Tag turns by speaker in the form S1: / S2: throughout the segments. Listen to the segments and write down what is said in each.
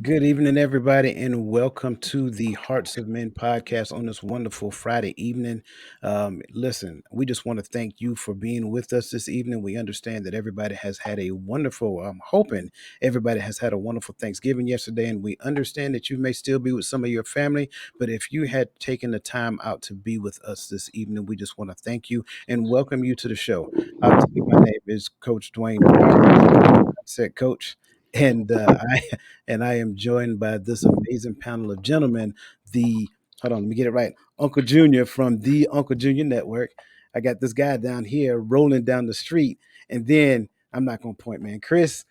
S1: Good evening, everybody, and welcome to the Hearts of Men podcast on this wonderful Friday evening. Listen, we just want to thank you for being with us this evening. We understand that everybody has had a wonderful, I'm hoping everybody has had a wonderful Thanksgiving yesterday, and we understand that you may still be with some of your family, but if you had taken the time out to be with us this evening, we just want to thank you and welcome you to the show. Obviously, my name is Coach Dwayne Rogers, said Coach. And I am joined by this amazing panel of gentlemen. The hold on, let me get it right. Uncle Junior from the Uncle Junior Network. I got this guy down here rolling down the street, and then I'm not gonna point, man. Chris,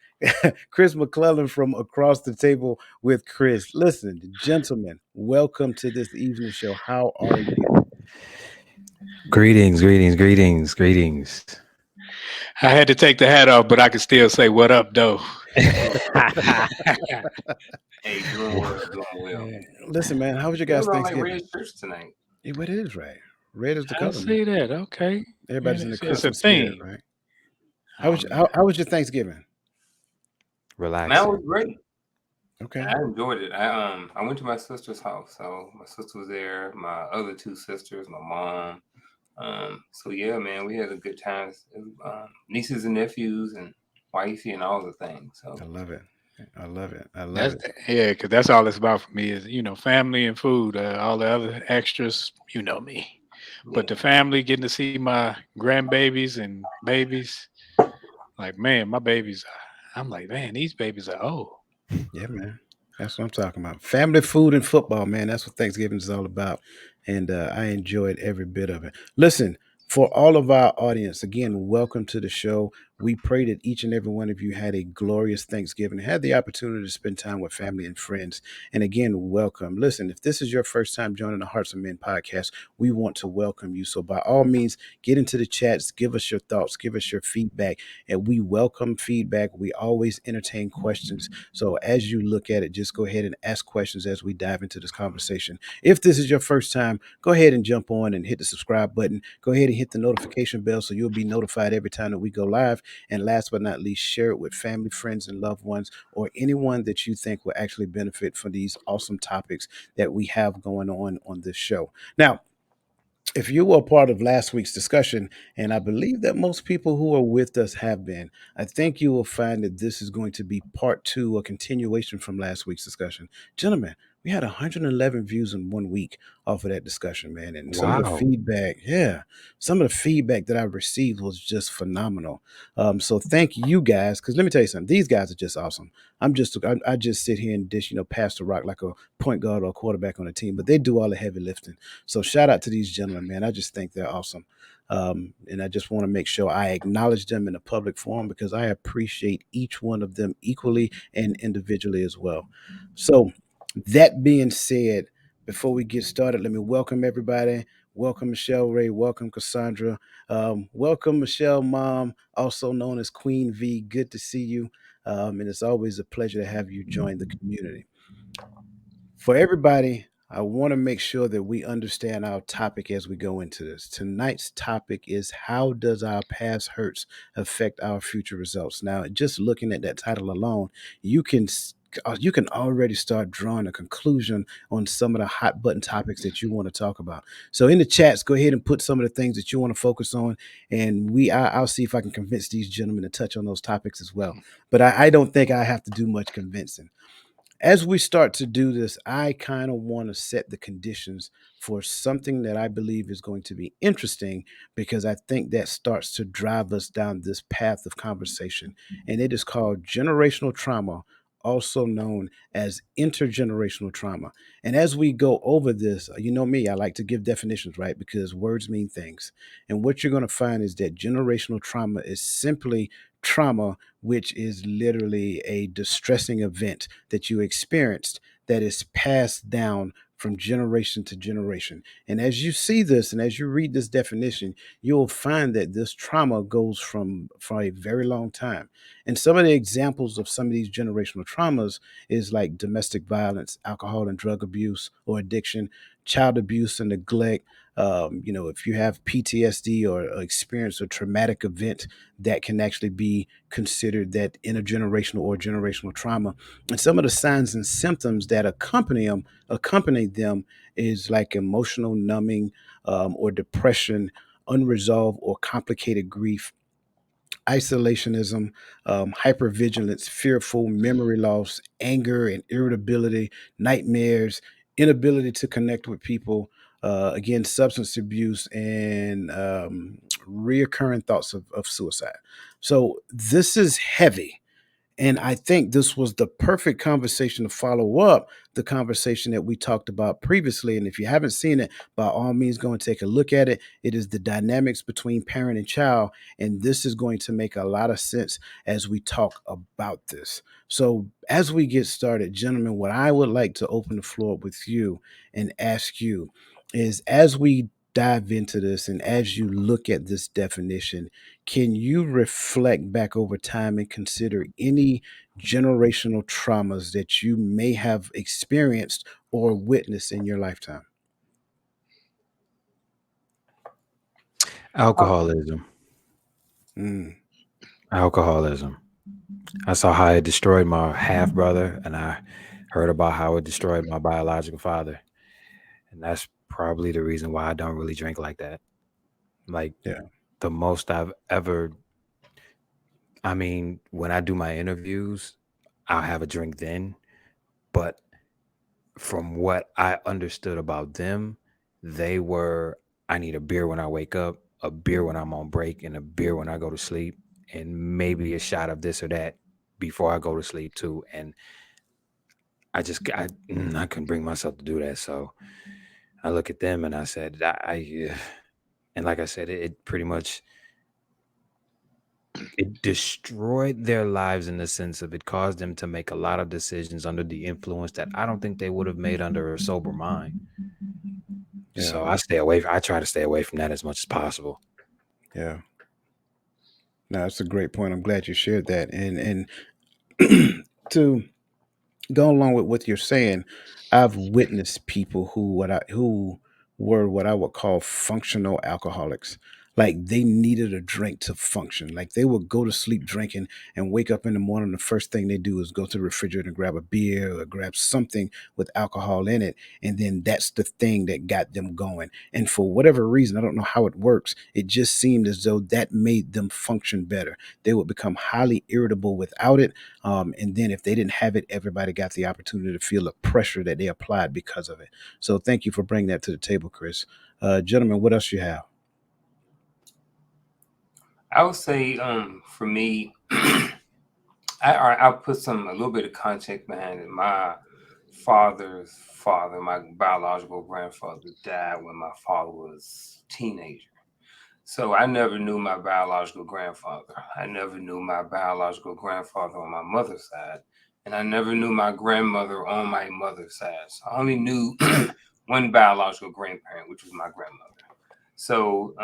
S1: Chris McClellan from across the table with Chris. Listen, gentlemen, welcome to this evening show. How are you?
S2: Greetings.
S3: I had to take the hat off, but I can still say what up, though.
S4: Hey, doing well, doing well.
S1: Listen, man, how was your
S4: They
S1: guys'
S4: were all like
S1: Thanksgiving?
S4: red shirts tonight.
S1: Yeah, what it is, right? Red is the
S3: I
S1: color, man.
S3: see that. Okay.
S1: Everybody's in the
S3: It's a
S1: Christmas spirit,
S3: theme.
S1: right? How
S3: Oh,
S1: was
S3: man.
S1: how was your Thanksgiving?
S4: Man, it
S2: Relaxing.
S4: was great.
S1: Okay.
S4: I enjoyed it. I went to my sister's house, so my sister was there. My other two sisters, my mom. So yeah, man, we had a good time. Nieces and nephews and wifey and all the things. So
S1: I love it. I love it. I love
S3: That's
S1: it.
S3: yeah, because that's all it's about for me is family and food. All the other extras, me. But
S4: yeah,
S3: the family, getting to see my grandbabies and babies, like man, my babies. I'm like, man, these babies are old.
S1: Yeah, man. That's what I'm talking about. Family, food, and football, man. That's what Thanksgiving is all about. And I enjoyed every bit of it. Listen, for all of our audience, again, welcome to the show. We pray that each and every one of you had a glorious Thanksgiving, had the opportunity to spend time with family and friends. And again, welcome. Listen, if this is your first time joining the Hearts of Men podcast, we want to welcome you. So by all means, get into the chats, give us your thoughts, give us your feedback. And we welcome feedback. We always entertain questions. So as you look at it, just go ahead and ask questions as we dive into this conversation. If this is your first time, go ahead and jump on and hit the subscribe button. Go ahead and hit the notification bell so you'll be notified every time that we go live. And last but not least, share it with family, friends, and loved ones, or anyone that you think will actually benefit from these awesome topics that we have going on this show. Now, if you were a part of last week's discussion, and I believe that most people who are with us have been, I think you will find that this is going to be part two, a continuation from last week's discussion. Gentlemen, we had 111 views in 1 week off of that discussion, man. And some of the
S2: Wow.
S1: feedback, yeah, some of the feedback that I received was just phenomenal. So thank you guys, because let me tell you something, these guys are just awesome. I just sit here and dish, pass the rock like a point guard or a quarterback on a team, but they do all the heavy lifting. So shout out to these gentlemen, man. I just think they're awesome. And I just want to make sure I acknowledge them in a public forum because I appreciate each one of them equally and individually as well. So that being said, before we get started, let me welcome everybody. Welcome Michelle Ray. Welcome Cassandra. Welcome Michelle Mom, also known as Queen V. Good to see you. And it's always a pleasure to have you join the community. For everybody, I want to make sure that we understand our topic as we go into this. Tonight's topic is how does our past hurts affect our future results? Now, just looking at that title alone, you can you can already start drawing a conclusion on some of the hot button topics that you want to talk about. So in the chats, go ahead and put some of the things that you want to focus on, and I'll see if I can convince these gentlemen to touch on those topics as well. But I don't think I have to do much convincing. As we start to do this, I kind of want to set the conditions for something that I believe is going to be interesting because I think that starts to drive us down this path of conversation. And it is called generational trauma, also known as intergenerational trauma. And as we go over this, you know me, I like to give definitions, right? Because words mean things. And what you're going to find is that generational trauma is simply trauma, which is literally a distressing event that you experienced that is passed down from generation to generation. And as you see this and as you read this definition, you'll find that this trauma goes from for a very long time. And some of the examples of some of these generational traumas is like domestic violence, alcohol and drug abuse or addiction, child abuse and neglect, If you have PTSD or experience a traumatic event, that can actually be considered that intergenerational or generational trauma. And some of the signs and symptoms that accompany them is like emotional numbing, or depression, unresolved or complicated grief, isolationism, hypervigilance, fearful, memory loss, anger and irritability, nightmares, inability to connect with people, again, substance abuse, and reoccurring thoughts of suicide. So this is heavy. And I think this was the perfect conversation to follow up the conversation that we talked about previously. And if you haven't seen it, by all means, go and take a look at it. It is the dynamics between parent and child. And this is going to make a lot of sense as we talk about this. So, as we get started, gentlemen, what I would like to open the floor up with you and ask you is, as we dive into this and as you look at this definition, can you reflect back over time and consider any generational traumas that you may have experienced or witnessed in your lifetime?
S2: Alcoholism.
S1: Mm,
S2: Alcoholism. I saw how it destroyed my half brother, and I heard about how it destroyed my biological father. And that's probably the reason why I don't really drink like that. Like,
S1: yeah.
S2: the most I've ever, I mean, when I do my interviews, I'll have a drink then. But from what I understood about them, they were, I need a beer when I wake up, a beer when I'm on break, and a beer when I go to sleep, and maybe a shot of this or that before I go to sleep too. And I couldn't bring myself to do that. So I look at them and I said, and like I said, it pretty much, it destroyed their lives in the sense of it caused them to make a lot of decisions under the influence that I don't think they would have made under a sober mind.
S1: Yeah.
S2: So I try to stay away from that as much as possible.
S1: Yeah. No, that's a great point. I'm glad you shared that. And to go along with what you're saying, I've witnessed people who were what I would call functional alcoholics. Like they needed a drink to function. Like they would go to sleep drinking and wake up in the morning. The first thing they do is go to the refrigerator and grab a beer or grab something with alcohol in it. And then that's the thing that got them going. And for whatever reason, I don't know how it works. It just seemed as though that made them function better. They would become highly irritable without it, and then if they didn't have it, everybody got the opportunity to feel the pressure that they applied because of it. So thank you for bringing that to the table, Chris. Gentlemen, what else you have?
S4: I would say, for me, I'll put a little bit of context behind it. My father's father, my biological grandfather, died when my father was a teenager. So I never knew my biological grandfather. I never knew my biological grandfather on my mother's side. And I never knew my grandmother on my mother's side. So I only knew one biological grandparent, which was my grandmother. So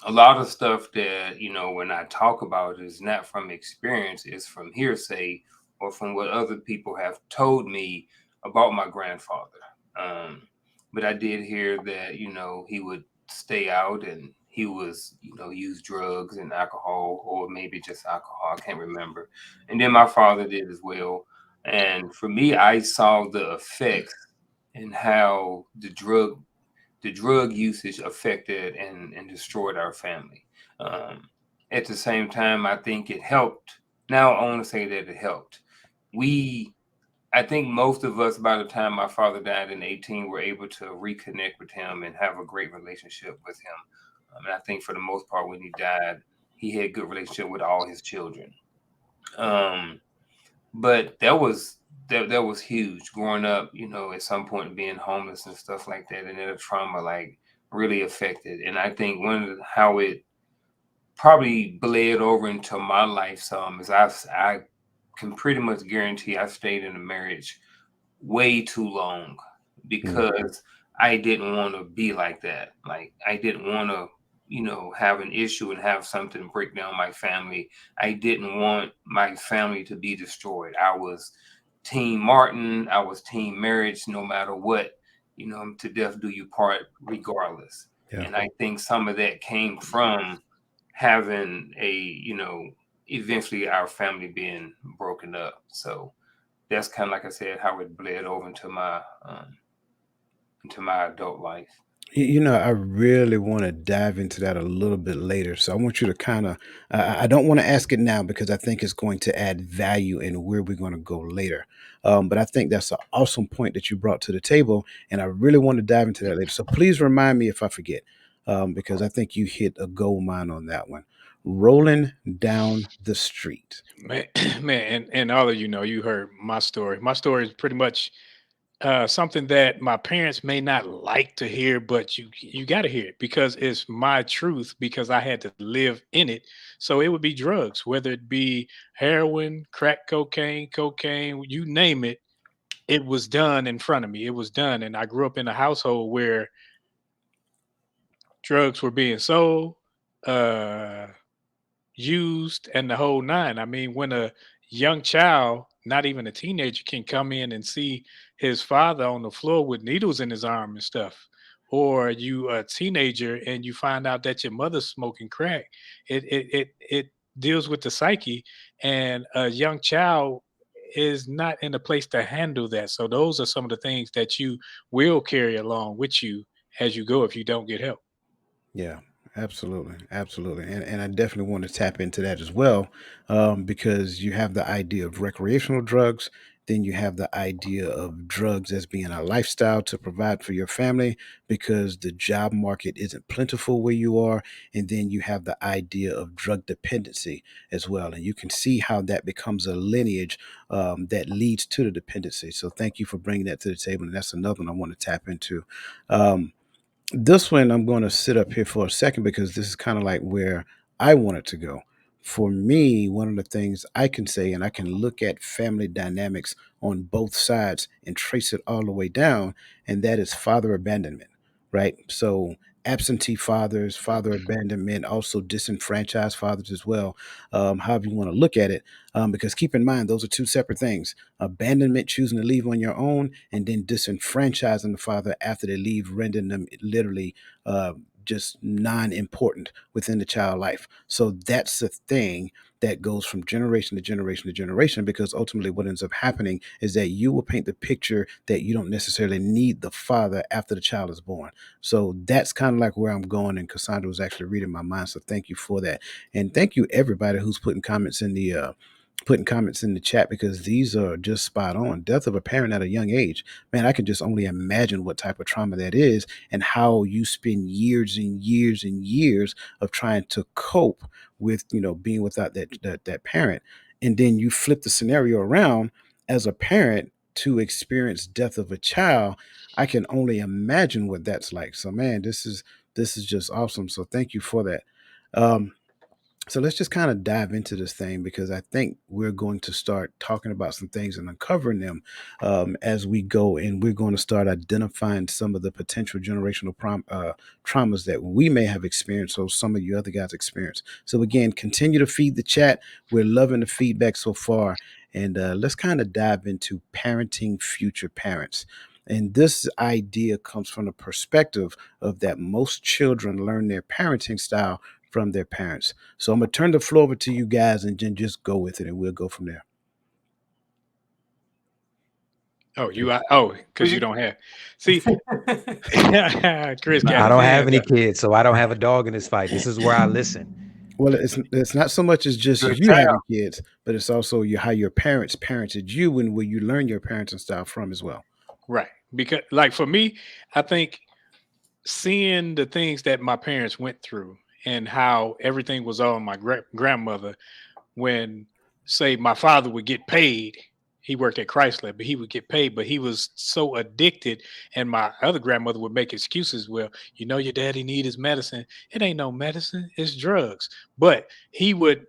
S4: a lot of stuff that, when I talk about is not from experience, it's from hearsay or from what other people have told me about my grandfather. Um, but I did hear that, he would stay out and he was, use drugs and alcohol, or maybe just alcohol. I can't remember. And then my father did as well. And for me, I saw the effects and how the drug usage affected and destroyed our family. Um, at the same time, I think it helped. Now I want to say that it helped. We, I think most of us, by the time my father died in 18, were able to reconnect with him and have a great relationship with him. And I think for the most part, when he died, he had a good relationship with all his children. Um, but that was huge growing up, at some point being homeless and stuff like that, and then the trauma like really affected. And I think how it probably bled over into my life some is I can pretty much guarantee I stayed in a marriage way too long
S1: Mm,
S4: because I didn't want to be like that. Like I didn't want to, have an issue and have something break down my family. I didn't want my family to be destroyed. I was team Martin. I was team marriage, no matter what. to death do you part regardless.
S1: Yeah.
S4: And I think some of that came from having eventually our family being broken up. So that's kind of, like I said, how it bled over into my adult life.
S1: I really want to dive into that a little bit later. So I want you to kind of, I don't want to ask it now because I think it's going to add value in where we're going to go later. But I think that's an awesome point that you brought to the table. And I really want to dive into that later. So please remind me if I forget, because I think you hit a gold mine on that one. Rolling down the street.
S3: Man, man, and all of you heard my story. My story is pretty much something that my parents may not like to hear, but you got to hear it because it's my truth. Because I had to live in it. So it would be drugs, whether it be heroin, crack cocaine, you name it. It was done in front of me. It was done, and I grew up in a household where drugs were being sold, uh, used, and the whole nine. I mean, when a young child, not even a teenager, can come in and see his father on the floor with needles in his arm and stuff, or you a teenager and you find out that your mother's smoking crack, it deals with the psyche, and a young child is not in a place to handle that. So those are some of the things that you will carry along with you as you go if you don't get help.
S1: Yeah, absolutely, absolutely, and I definitely want to tap into that as well, because you have the idea of recreational drugs, then you have the idea of drugs as being a lifestyle to provide for your family because the job market isn't plentiful where you are, and then you have the idea of drug dependency as well, and you can see how that becomes a lineage that leads to the dependency. So thank you for bringing that to the table, and that's another one I want to tap into. Um, this one I'm going to sit up here for a second because this is kind of like where I want it to go. For me, one of the things I can say, and I can look at family dynamics on both sides and trace it all the way down, and that is father abandonment, right? So, absentee fathers, father abandonment, also disenfranchised fathers as well, however you want to look at it. Because keep in mind, those are two separate things: abandonment, choosing to leave on your own, and then disenfranchising the father after they leave, rendering them literally just non-important within the child life. So that's the thing that goes from generation to generation to generation, because ultimately what ends up happening is that you will paint the picture that you don't necessarily need the father after the child is born. So that's kind of like where I'm going, and Cassandra was actually reading my mind, so thank you for that. And thank you everybody who's putting comments in the chat, because these are just spot on. Death of a parent at a young age, man, I can just only imagine what type of trauma that is, and how you spend years and years and years of trying to cope with being without that parent. And then you flip the scenario around as a parent to experience death of a child. I can only imagine what that's like. So man, this is just awesome. So thank you for that. Um so let's just kind of dive into this thing, because I think we're going to start talking about some things and uncovering them as we go, and we're going to start identifying some of the potential generational traumas that we may have experienced, or some of you other guys experience. So again, continue to feed the chat. We're loving the feedback so far, and let's kind of dive into parenting future parents. And this idea comes from the perspective of that most children learn their parenting style from their parents. So I'm gonna turn the floor over to you guys and then just go with it, and we'll go from there.
S3: Because you don't have. See, Chris got
S2: I
S3: his
S2: don't have
S3: hand
S2: any
S3: up.
S2: kids, so I don't have a dog in this fight. This is where I listen.
S1: Well, it's not so much as just
S4: Good
S1: you
S4: child.
S1: having kids, but it's also how your parents parented you, and where you learn your parenting style from as well.
S3: Right. Because, like, for me, I think seeing the things that my parents went through and how everything was on my grandmother, when, say, my father would get paid. He worked at Chrysler, but he would get paid, but he was so addicted. And my other grandmother would make excuses. Well, your daddy need his medicine. It ain't no medicine, it's drugs. But he wasn't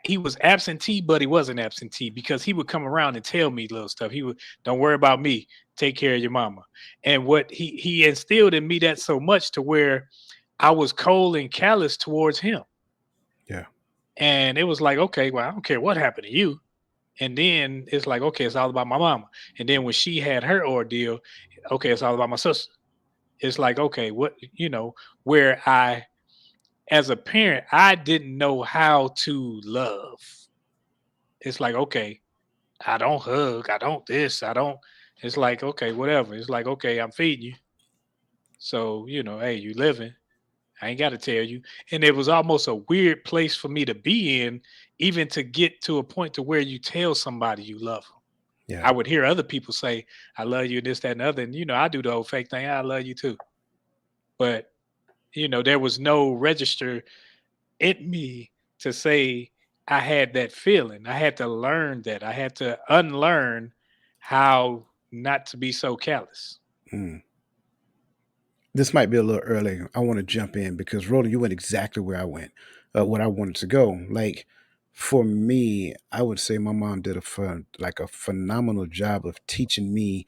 S3: he was absentee, but he wasn't absentee, because he would come around and tell me little stuff. He would, don't worry about me, take care of your mama. And what he instilled in me that so much to where I was cold and callous towards him.
S1: Yeah.
S3: And it was like, okay, well, I don't care what happened to you. And then it's like, okay, it's all about my mama. And then when she had her ordeal, okay, it's all about my sister. It's like, okay, what, where as a parent, I didn't know how to love. It's like, okay, I don't hug, I don't this, I don't. It's like, okay, whatever. It's like, okay, I'm feeding you. So, hey, you living. I ain't got to tell you. And it was almost a weird place for me to be in, even to get to a point to where you tell somebody you love them.
S1: Yeah.
S3: I would hear other people say, I love you, this, that, and the other. And, I do the old fake thing. I love you too. But, there was no register in me to say I had that feeling. I had to learn that. I had to unlearn how not to be so callous.
S1: Mm. This might be a little early. I want to jump in because Roland, you went exactly where I went, what I wanted to go. Like for me, I would say my mom did a phenomenal job of teaching me,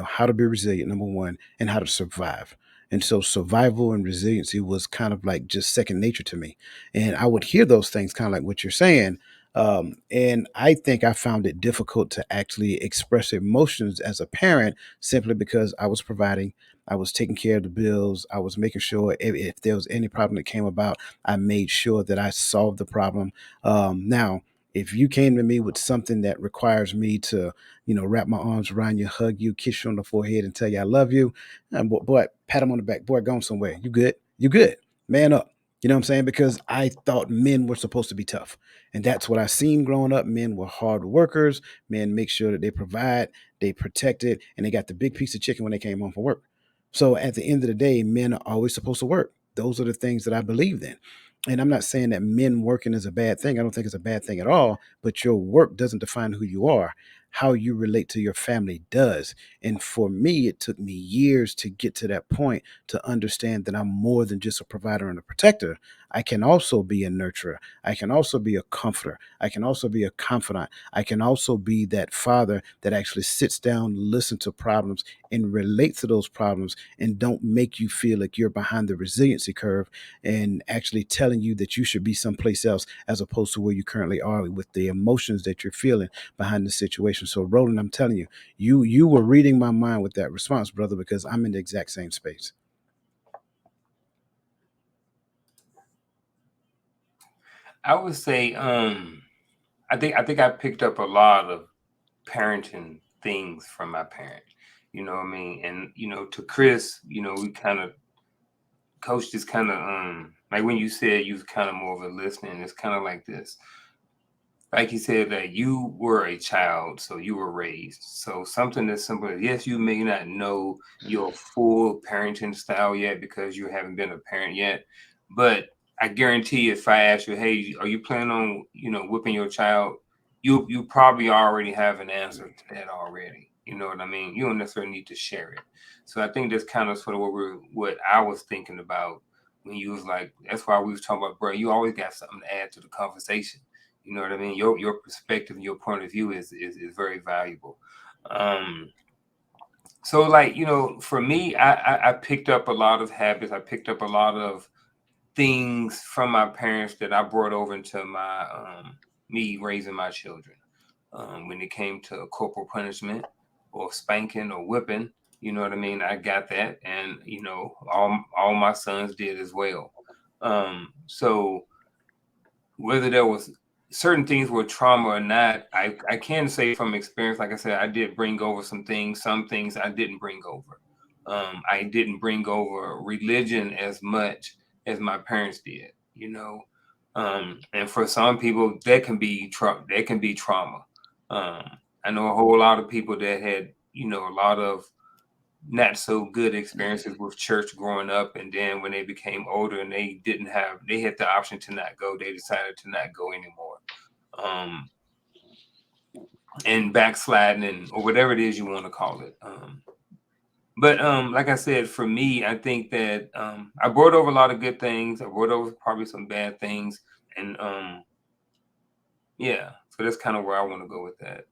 S1: how to be resilient, number one, and how to survive. And so survival and resiliency was kind of like just second nature to me. And I would hear those things kind of like what you're saying. And I think I found it difficult to actually express emotions as a parent simply because I was providing, I was taking care of the bills. I was making sure if there was any problem that came about, I made sure that I solved the problem. Now, if you came to me with something that requires me to, wrap my arms around you, hug you, kiss you on the forehead, and tell you I love you, boy, pat him on the back, boy, going somewhere. You good? You good? Man up. You know what I'm saying? Because I thought men were supposed to be tough. And that's what I seen growing up. Men were hard workers. Men make sure that they provide, they protect it, and they got the big piece of chicken when they came home from work. So at the end of the day, men are always supposed to work. Those are the things that I believed in. And I'm not saying that men working is a bad thing. I don't think it's a bad thing at all. But your work doesn't define who you are. How you relate to your family does. And for me, it took me years to get to that point to understand that I'm more than just a provider and a protector. I can also be a nurturer. I can also be a comforter. I can also be a confidant. I can also be that father that actually sits down, listens to problems, and relates to those problems and don't make you feel like you're behind the resiliency curve and actually telling you that you should be someplace else as opposed to where you currently are with the emotions that you're feeling behind the situation. So Roland, I'm telling you, you were reading my mind with that response, brother, because I'm in the exact same space.
S4: I would say, I think I picked up a lot of parenting things from my parent. You know what I mean? And to Chris, we kind of coached this kind of like when you said you was kind of more of a listening. It's kind of like this. Like you said that you were a child, so you were raised. So something that's simple. Yes, you may not know your full parenting style yet because you haven't been a parent yet, but I guarantee if I ask you, hey, are you planning on whipping your child? You probably already have an answer to that already. You know what I mean? You don't necessarily need to share it. So I think that's kind of sort of what I was thinking about when you was like. That's why we was talking about, bro. You always got something to add to the conversation. You know what I mean? Your perspective and your point of view is very valuable. Um, so like, for me, I picked up a lot of habits. I picked up a lot of things from my parents that I brought over into my me raising my children. When it came to corporal punishment or spanking or whipping, you know what I mean? I got that, and all my sons did as well. So whether there was certain things were trauma or not, I can say from experience, like I said, I did bring over some things I didn't bring over. I didn't bring over religion as much as my parents did, and for some people that can be trauma. I know a whole lot of people that had, a lot of not so good experiences with church growing up, and then when they became older and they had the option to not go, they decided to not go anymore, and backsliding or whatever it is you want to call it. But like I said, for me, I think that I brought over a lot of good things. I brought over probably some bad things, and yeah, so that's kind of where I want to go with that.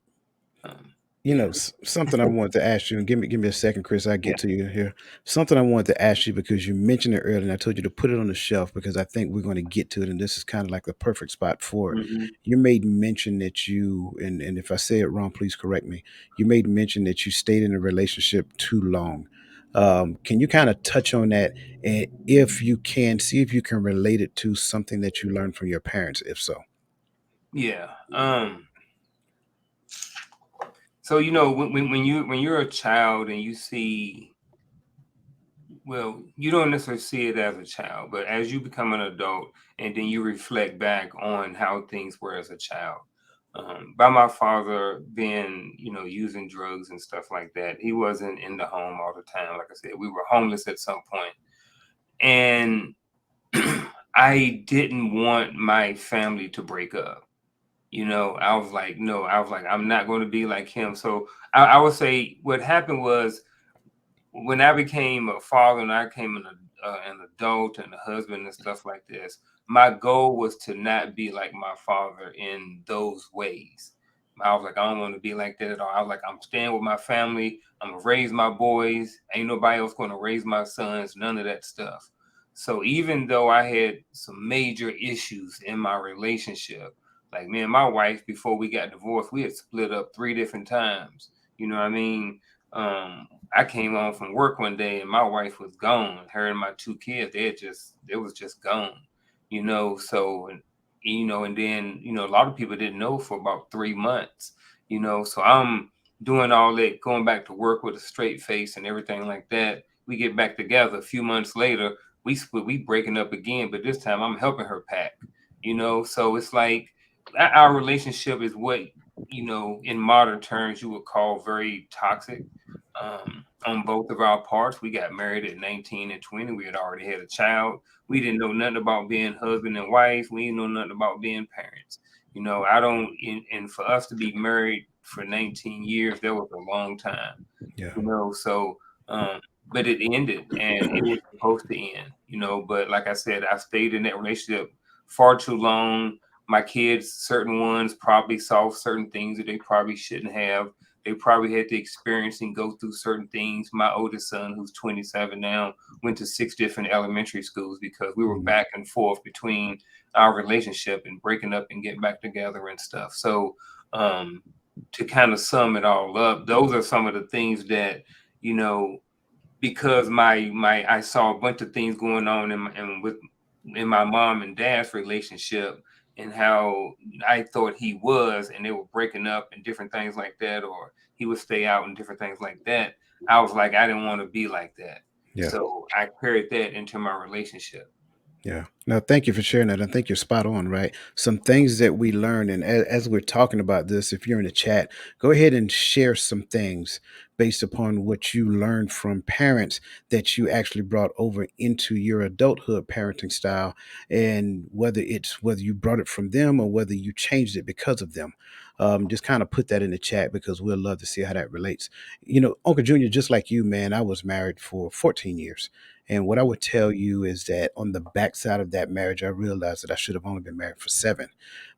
S1: Something I wanted to ask you, and give me a second, Chris. I
S4: Yeah.
S1: get to you here. Something I wanted to ask you because you mentioned it earlier, and I told you to put it on the shelf because I think we're going to get to it, and this is kind of like the perfect spot for it.
S4: Hmm.
S1: You made mention that and if I say it wrong, please correct me. You made mention that you stayed in a relationship too long. Can you kind of touch on that, and if you can, see if you can relate it to something that you learned from your parents, if so?
S4: Yeah. So when you're a child and you see, well, you don't necessarily see it as a child, but as you become an adult and then you reflect back on how things were as a child. By my father being, using drugs and stuff like that, he wasn't in the home all the time. Like I said, we were homeless at some point, and I didn't want my family to break up. I was like, no, I was like, I'm not going to be like him. So I would say what happened was when I became a father and I became an adult and a husband and stuff like this, my goal was to not be like my father in those ways. I was like, I don't want to be like that at all. I was like, I'm staying with my family. I'm gonna raise my boys. Ain't nobody else gonna raise my sons. None of that stuff. So even though I had some major issues in my relationship, like me and my wife before we got divorced, we had split up 3 different times. You know what I mean? I came home from work one day and my wife was gone. Her and my 2 kids, they was just gone. So and then a lot of people didn't know for about 3 months. So I'm doing all that, going back to work with a straight face and everything like that. We get back together a few months later. We split. We breaking up again, but this time I'm helping her pack. So it's like our relationship is what in modern terms you would call very toxic. On both of our parts. We got married at 19 and 20. We had already had a child. We didn't know nothing about being husband and wife. We didn't know nothing about being parents. I don't, and for us to be married for 19 years, that was a long time,
S1: Yeah.
S4: so, but it ended and it was supposed to end, but like I said, I stayed in that relationship far too long. My kids, certain ones, probably saw certain things that they probably shouldn't have. They probably had to experience and go through certain things. My oldest son, who's 27 now, went to 6 different elementary schools because we were
S1: Mhm.
S4: back and forth between our relationship and breaking up and getting back together and stuff. So, to kind of sum it all up, those are some of the things that, you know, because my I saw a bunch of things going on in my mom and dad's relationship and how I thought he was, and they were breaking up and different things like that, or he would stay out and different things like that. I was like, I didn't want to be like that.
S1: Yeah.
S4: So I carried that into my relationship.
S1: Yeah. No, thank you for sharing that. I think you're spot on, right? Some things that we learn, and as we're talking about this, if you're in the chat, go ahead and share some things based upon what you learned from parents that you actually brought over into your adulthood parenting style, and whether you brought it from them or whether you changed it because of them. Just kind of put that in the chat because we'll love to see how that relates. Uncle Junior, just like you, man, I was married for 14 years. And what I would tell you is that on the backside of that marriage, I realized that I should have only been married for 7,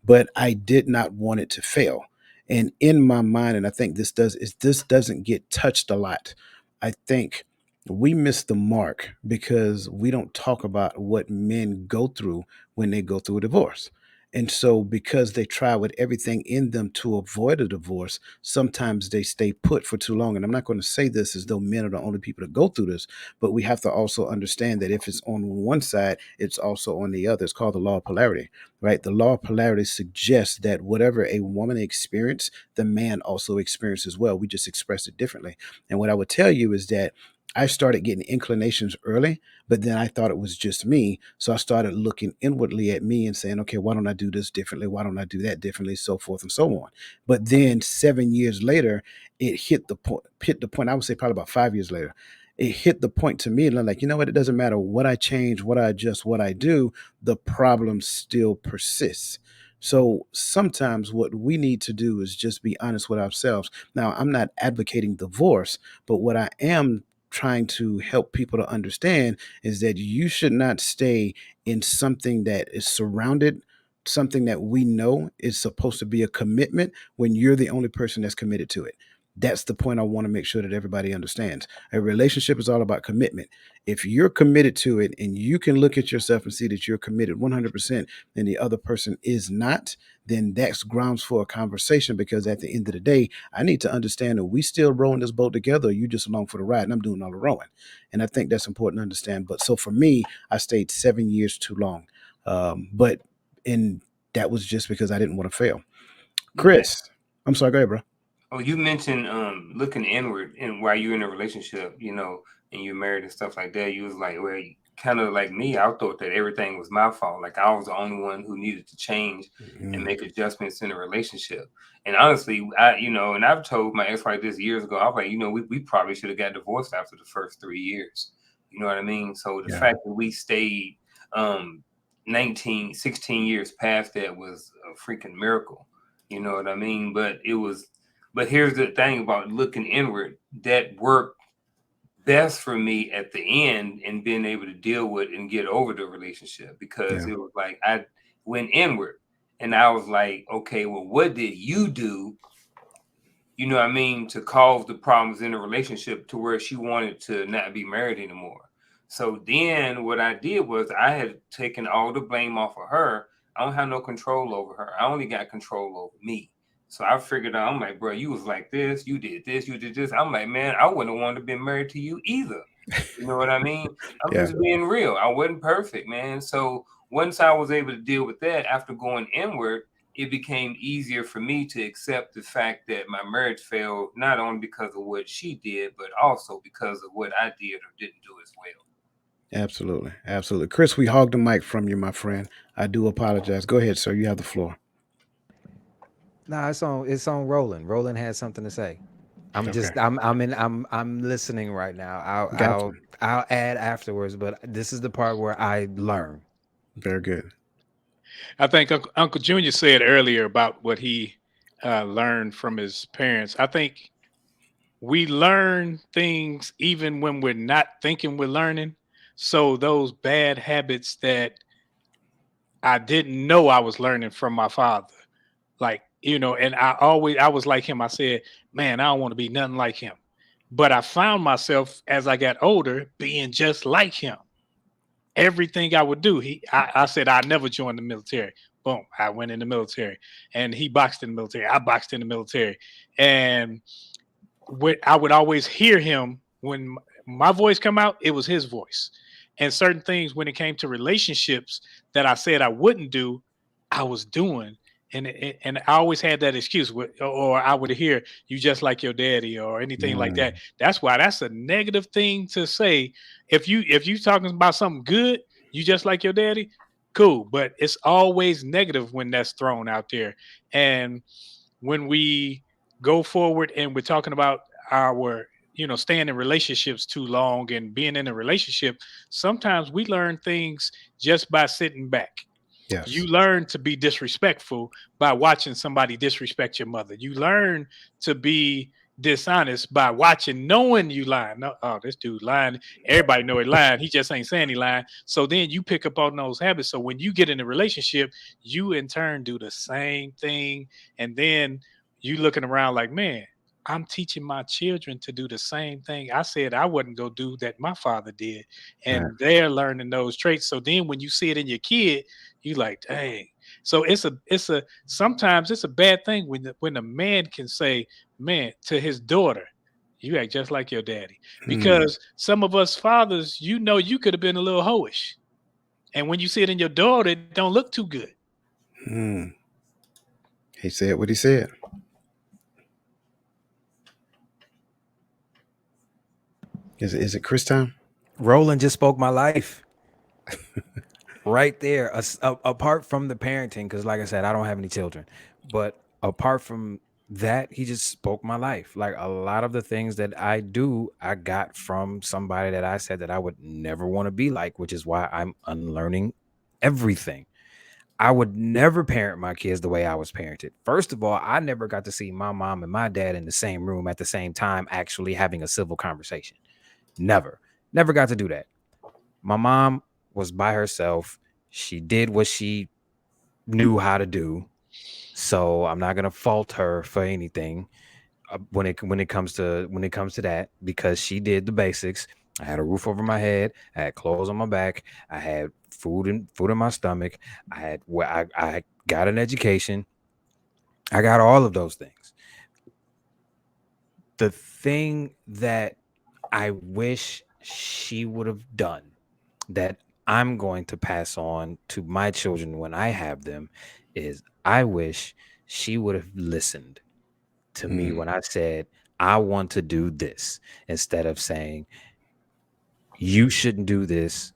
S1: but I did not want it to fail. And in my mind, and I think this doesn't get touched a lot. I think we miss the mark because we don't talk about what men go through when they go through a divorce. And so, because they try with everything in them to avoid a divorce, sometimes they stay put for too long. And I'm not going to say this as though men are the only people to go through this, but we have to also understand that if it's on one side, it's also on the other. It's called the law of polarity, right? The law of polarity suggests that whatever a woman experienced, the man also experienced as well. We just express it differently. And what I would tell you is that I started getting inclinations early, but then I thought it was just me. So I started looking inwardly at me and saying, okay, why don't I do this differently? Why don't I do that differently? So forth and so on. But then 7 years later, it hit the point, I would say probably about 5 years later, it hit the point to me and I'm like, you know what? It doesn't matter what I change, what I adjust, what I do, the problem still persists. So sometimes what we need to do is just be honest with ourselves. Now, I'm not advocating divorce, but what I am trying to help people to understand is that you should not stay in something that is surrounded, something that we know is supposed to be a commitment when you're the only person that's committed to it. That's the point I want to make sure that everybody understands. A relationship is all about commitment. If you're committed to it and you can look at yourself and see that you're committed 100% and the other person is not, then that's grounds for a conversation, because at the end of the day, I need to understand that we still rowing this boat together, or you just along for the ride and I'm doing all the rowing. And I think that's important to understand. But so for me, I stayed 7 years too long. But in that was just because I didn't want to fail. Chris, I'm sorry, go ahead, bro.
S4: Oh, you mentioned looking inward and while you're in a relationship, you know, and you're married and stuff like that. You was like, well, kind of like me. I thought that everything was my fault. Like I was the only one who needed to change and make adjustments in a relationship. And honestly, and I've told my ex-wife this years ago. I was like, we probably should have got divorced after the first 3 years. You know what I mean? So the fact that we stayed 16 years past that was a freaking miracle. You know what I mean? But here's the thing about looking inward, that worked best for me at the end and being able to deal with and get over the relationship, because it was like I went inward and I was like, okay, well, what did you do? You know what I mean? To cause the problems in the relationship to where she wanted to not be married anymore. So then what I did was I had taken all the blame off of her. I don't have no control over her. I only got control over me. So I figured out, I'm like, bro, you was like this, you did this, you did this. I'm like, man, I wouldn't have wanted to be married to you either. You know what I mean? I'm just being real. I wasn't perfect, man. So once I was able to deal with that after going inward, it became easier for me to accept the fact that my marriage failed, not only because of what she did, but also because of what I did or didn't do as well.
S1: Absolutely. Absolutely. Chris, we hogged the mic from you, my friend. I do apologize. Go ahead, sir. You have the floor.
S2: Nah, it's on Roland. Roland has something to say. I'm listening right now. I'll add afterwards, but this is the part where I learn.
S1: Very good.
S3: I think Uncle Junior said earlier about what he learned from his parents. I think we learn things even when we're not thinking we're learning. So those bad habits that I didn't know I was learning from my father, like, and I was like him. I said, man, I don't want to be nothing like him. But I found myself as I got older being just like him. Everything I would do, I said I never joined the military. Boom, I went in the military, and he boxed in the military. I boxed in the military, and I would always hear him when my voice come out. It was his voice, and certain things when it came to relationships that I said I wouldn't do, I was doing. And I always had that excuse, or I would hear you just like your daddy or anything like that. That's why that's a negative thing to say. If you talking about something good, you just like your daddy, cool. But it's always negative when that's thrown out there. And when we go forward and we're talking about our staying in relationships too long and being in a relationship, sometimes we learn things just by sitting back.
S1: Yes.
S3: You learn to be disrespectful by watching somebody disrespect your mother. You learn to be dishonest by watching, knowing you lying. No, oh, this dude lying. Everybody know he lying. He just ain't saying he lying. So then you pick up on those habits. So when you get in a relationship, you in turn do the same thing. And then you looking around like, man, I'm teaching my children to do the same thing I said I wouldn't go do that my father did. And they're learning those traits. So then when you see it in your kid, you like, dang. So sometimes it's a bad thing when a man can say, man, to his daughter, you act just like your daddy. Because some of us fathers, you could have been a little hoish. And when you see it in your daughter, it don't look too good.
S1: He said what he said. Is it Chris time?
S2: Roland just spoke my life. Right there. Apart from the parenting, because like I said, I don't have any children. But apart from that, he just spoke my life. Like a lot of the things that I do, I got from somebody that I said that I would never want to be like, which is why I'm unlearning everything. I would never parent my kids the way I was parented. First of all, I never got to see my mom and my dad in the same room at the same time, actually having a civil conversation. Never got to do that. My mom was by herself. She did what she knew how to do. So I'm not going to fault her for anything. when it comes to that, because she did the basics. I had a roof over my head. I had clothes on my back. I had food in my stomach. I got an education. I got all of those things. The thing that I wish she would have done, that I'm going to pass on to my children when I have them, is I wish she would have listened to me when I said, I want to do this, instead of saying, you shouldn't do this.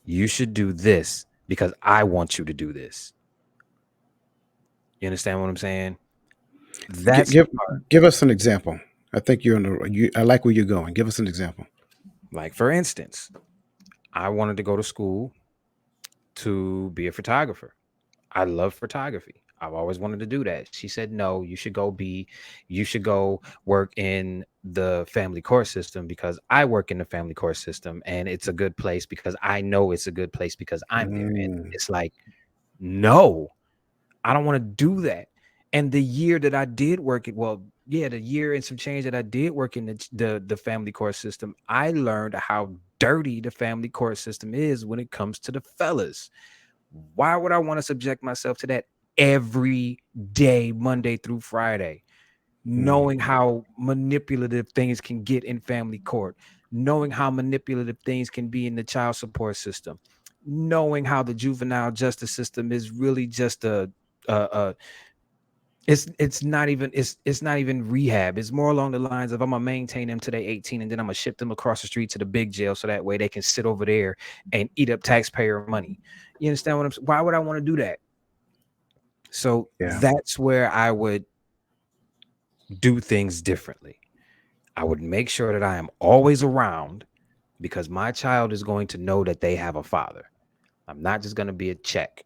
S2: You should do this because I want you to do this. You understand what I'm saying? That's
S1: Give us an example. I think I like where you're going. Give us an example.
S2: like, for instance, I wanted to go to school to be a photographer. I love photography. I've always wanted to do that. She said, no, you should go work in the family court system, because I work in the family court system and it's a good place, because I know it's a good place because I'm there. And it's like, no, I don't want to do that. And the year that I did work it, the year and some change that I did work in the family court system, I learned how dirty the family court system is when it comes to the fellas. Why would I want to subject myself to that every day, Monday through Friday, knowing how manipulative things can get in family court, knowing how manipulative things can be in the child support system, knowing how the juvenile justice system is really just it's not even rehab. It's more along the lines of, I'm gonna maintain them till they 18 and then I'm gonna ship them across the street to the big jail so that way they can sit over there and eat up taxpayer money. You understand what I'm saying? Why would I want to do that? So that's where I would do things differently. I would make sure that I am always around, because my child is going to know that they have a father. I'm not just going to be a check.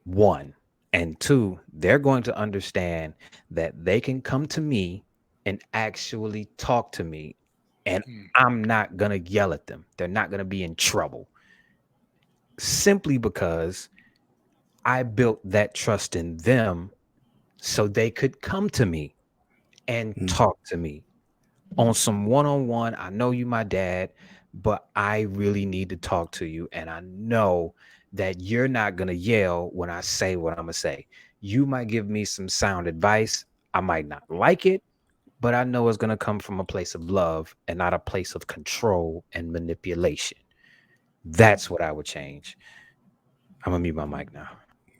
S2: One. And two, they're going to understand that they can come to me and actually talk to me, and I'm not going to yell at them. They're not going to be in trouble, simply because I built that trust in them so they could come to me and talk to me on some one-on-one. I know you my dad, but I really need to talk to you. And I know that you're not going to yell when I say what I'm going to say. You might give me some sound advice. I might not like it, but I know it's going to come from a place of love and not a place of control and manipulation. That's what I would change. I'm going to mute my mic now.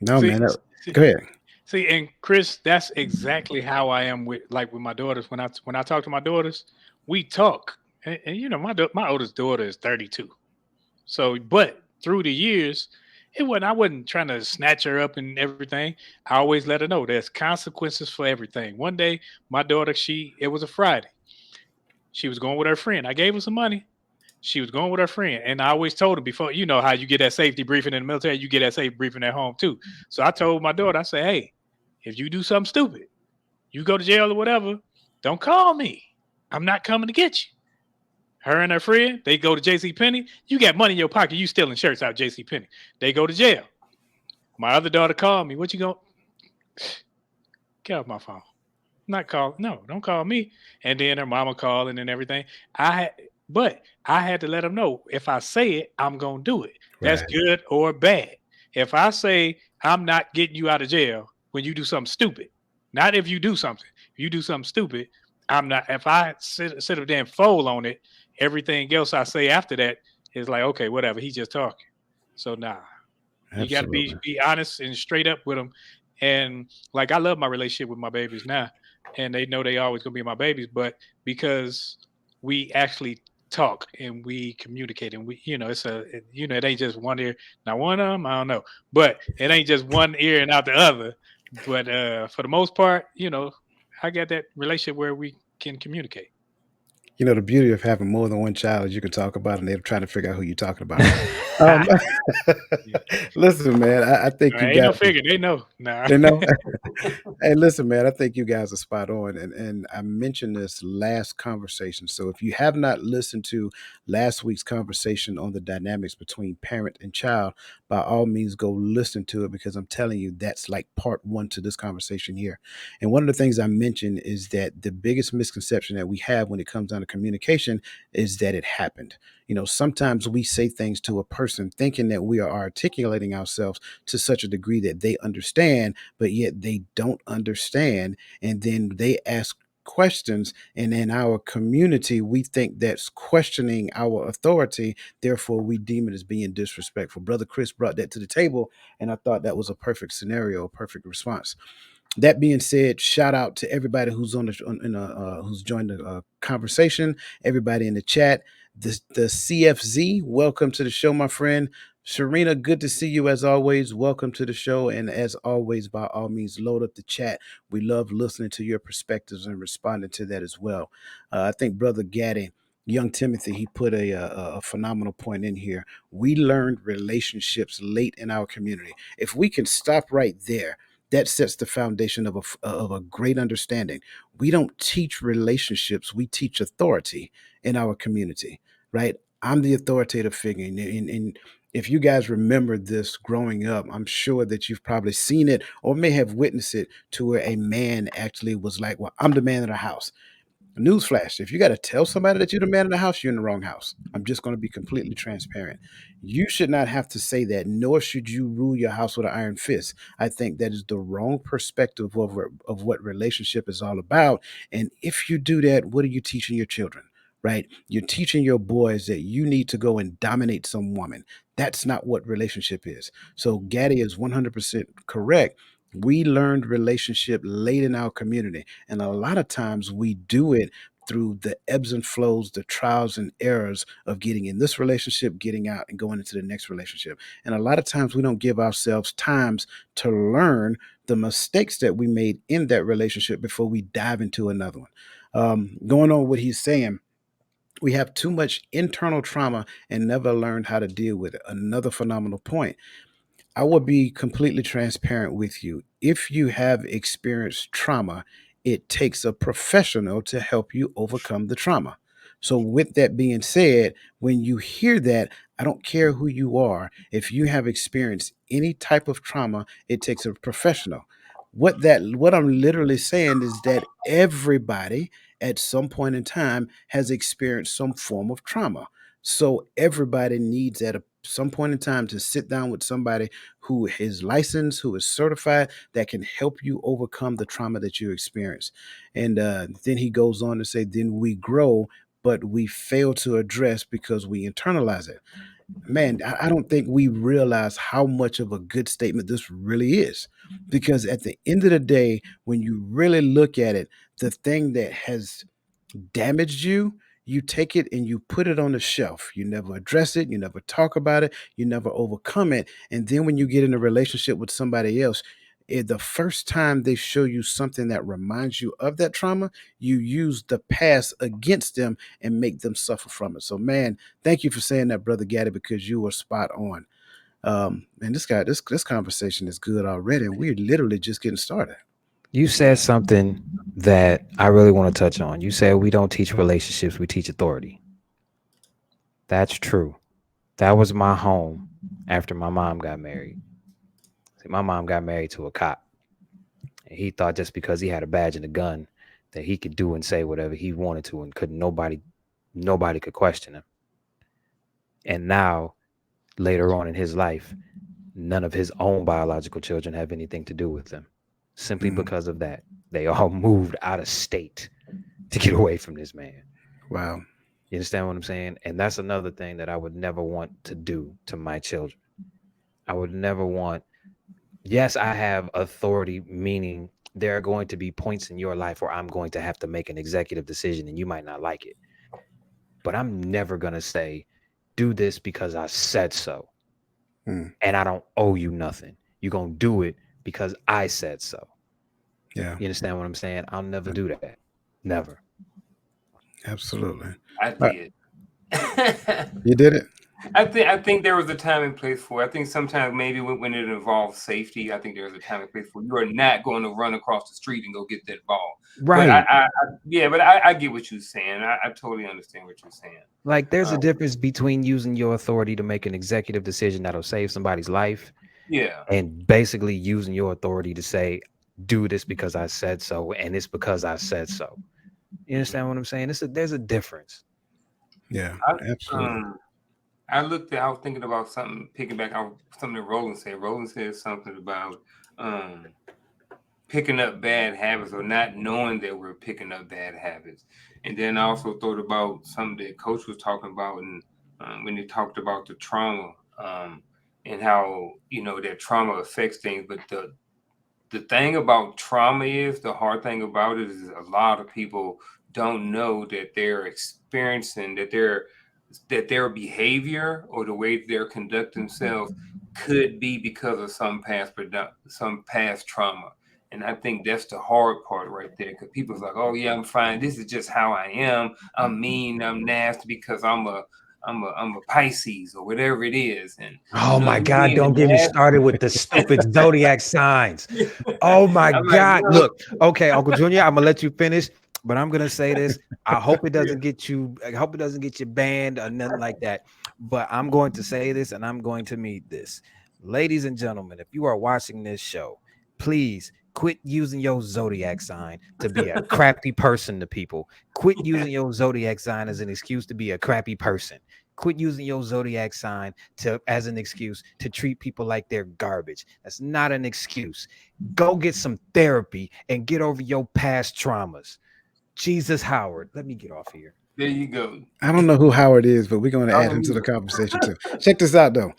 S1: No, man. Go ahead.
S3: See, and Chris, that's exactly how I am with my daughters. When I talk to my daughters, we talk, and you know, my oldest daughter is 32. So, but through the years, I wasn't trying to snatch her up and everything. I always let her know there's consequences for everything. One day, my daughter, it was a Friday. She was going with her friend. I gave her some money. She was going with her friend. And I always told her before, you know how you get that safety briefing in the military, you get that safety briefing at home too. So I told my daughter, I said, hey, if you do something stupid, you go to jail or whatever, don't call me. I'm not coming to get you. Her and her friend, they go to JCPenney. You got money in your pocket. You stealing shirts out of JCPenney. They go to jail. My other daughter called me. What you going? Get off my phone. Not call. No, don't call me. And then her mama called and everything. But I had to let them know, if I say it, I'm going to do it. That's good or bad. If I say I'm not getting you out of jail when you do something stupid, not if you do something. If you do something stupid, I'm not. If I sit up there and fold on it, everything else I say after that is like, okay, whatever. He's just talking. So nah, you got to be honest and straight up with them. And like, I love my relationship with my babies now, and they know they always gonna be my babies. But because we actually talk and we communicate, and we, you know, it ain't just one ear. Now one of them, I don't know, but it ain't just one ear and out the other. But for the most part, you know, I got that relationship where we can communicate.
S1: You know, the beauty of having more than one child is you can talk about it and they're trying to figure out who you're talking about. Listen, man, I think you
S3: ain't
S1: got
S3: no figure. They know. Nah.
S1: They know. Hey, listen, man, I think you guys are spot on. And I mentioned this last conversation. So if you have not listened to last week's conversation on the dynamics between parent and child, by all means go listen to it, because I'm telling you, that's like part one to this conversation here. And one of the things I mentioned is that the biggest misconception that we have when it comes down to communication is that it happened. Sometimes we say things to a person thinking that we are articulating ourselves to such a degree that they understand, but yet they don't understand. And then they ask questions, and in our community we think that's questioning our authority, therefore we deem it as being disrespectful. Brother Chris brought that to the table, and I thought that was a perfect scenario, a perfect response. That being said, shout out to everybody who's who's joined the conversation, everybody in the chat. The CFZ, welcome to the show, my friend. Sharina, good to see you as always. Welcome to the show. And as always, by all means, load up the chat. We love listening to your perspectives and responding to that as well. I think Brother Gaddy, young Timothy, he put a phenomenal point in here. We learned relationships late in our community. If we can stop right there, that sets the foundation of a great understanding. We don't teach relationships, we teach authority in our community, right? I'm the authoritative figure. And if you guys remember this growing up, I'm sure that you've probably seen it or may have witnessed it, to where a man actually was like, well, I'm the man of the house. Newsflash, if you got to tell somebody that you're the man of the house, you're in the wrong house. I'm just going to be completely transparent. You should not have to say that, nor should you rule your house with an iron fist. I think that is the wrong perspective of what relationship is all about. And if you do that, what are you teaching your children? Right? You're teaching your boys that you need to go and dominate some woman. That's not what relationship is. So Gaddy is 100% correct. We learned relationship late in our community. And a lot of times we do it through the ebbs and flows, the trials and errors of getting in this relationship, getting out, and going into the next relationship. And a lot of times we don't give ourselves times to learn the mistakes that we made in that relationship before we dive into another one. Going on what he's saying, we have too much internal trauma and never learned how to deal with it. Another phenomenal point. I will be completely transparent with you. If you have experienced trauma, it takes a professional to help you overcome the trauma. So, with that being said, when you hear that, I don't care who you are, if you have experienced any type of trauma, it takes a professional. What I'm literally saying is that everybody at some point in time has experienced some form of trauma. So everybody needs at some point in time to sit down with somebody who is licensed, who is certified, that can help you overcome the trauma that you experience. And then he goes on to say, then we grow, but we fail to address because we internalize it. Man, I don't think we realize how much of a good statement this really is. Because at the end of the day, when you really look at it, the thing that has damaged you, you take it and you put it on the shelf. You never address it, you never talk about it, you never overcome it. And then when you get in a relationship with somebody else, the first time they show you something that reminds you of that trauma, you use the past against them and make them suffer from it. So, man, thank you for saying that, Brother Gaddy, because you were spot on. And this conversation is good already, and we're literally just getting started.
S2: You said something that I really want to touch on. You said we don't teach relationships, we teach authority. That's true. That was my home after my mom got married. See, my mom got married to a cop. And he thought just because he had a badge and a gun that he could do and say whatever he wanted to, and nobody could question him. And now, later on in his life, none of his own biological children have anything to do with him. Simply because of that. They all moved out of state to get away from this man.
S1: Wow.
S2: You understand what I'm saying? And that's another thing that I would never want to do to my children. I would never want, yes, I have authority, meaning there are going to be points in your life where I'm going to have to make an executive decision and you might not like it. But I'm never going to say, do this because I said so. And I don't owe you nothing. You're going to do it because I said so.
S1: Yeah.
S2: You understand what I'm saying? I'll never do that. Never.
S1: Absolutely.
S4: I did.
S1: You did it?
S4: I think there was a time and place for it. I think sometimes maybe when it involves safety, I think there's a time and place for it. You are not going to run across the street and go get that ball. But
S2: Right.
S4: I get what you're saying. I totally understand what you're saying.
S2: Like there's a
S4: Um,
S2: difference between using your authority to make an executive decision that'll save somebody's life
S4: yeah,
S2: and basically using your authority to say, do this because I said so, and it's because I said so. You understand what I'm saying? There's a difference.
S1: Yeah,
S4: I,
S1: absolutely.
S4: I was thinking about something, picking back out something that Roland said. Roland said something about um, picking up bad habits or not knowing that we're picking up bad habits. And then I also thought about something that Coach was talking about, and when he talked about the trauma and how that trauma affects things. But the thing about trauma is, the hard thing about it is a lot of people don't know that they're experiencing that their behavior or the way they're conducting themselves could be because of some past trauma. And I think that's the hard part right there, because people's like, oh yeah, I'm fine, this is just how I am, I'm mean, I'm nasty because I'm a Pisces or whatever it is. And
S2: Oh my
S4: you
S2: God,
S4: being
S2: don't get me started with the stupid zodiac signs. Oh my
S4: I'm like,
S2: God.
S4: no.
S2: Look, okay, Uncle Junior, I'm gonna let you finish, but I'm gonna say this. I hope it doesn't get you, I hope it doesn't get you banned or nothing like that. But I'm going to say this and I'm going to meet this. Ladies and gentlemen, if you are watching this show, please quit using your zodiac sign to be a crappy person to people. Quit using your zodiac sign as an excuse to be a crappy person. Quit using your zodiac sign as an excuse to treat people like they're garbage. That's not an excuse. Go get some therapy and get over your past traumas. Jesus Howard. Let me get off here.
S4: There you go.
S1: I don't know who Howard is, but we're going to
S4: I
S1: add
S4: don't
S1: him to the
S4: either.
S1: conversation too. Check this out, though.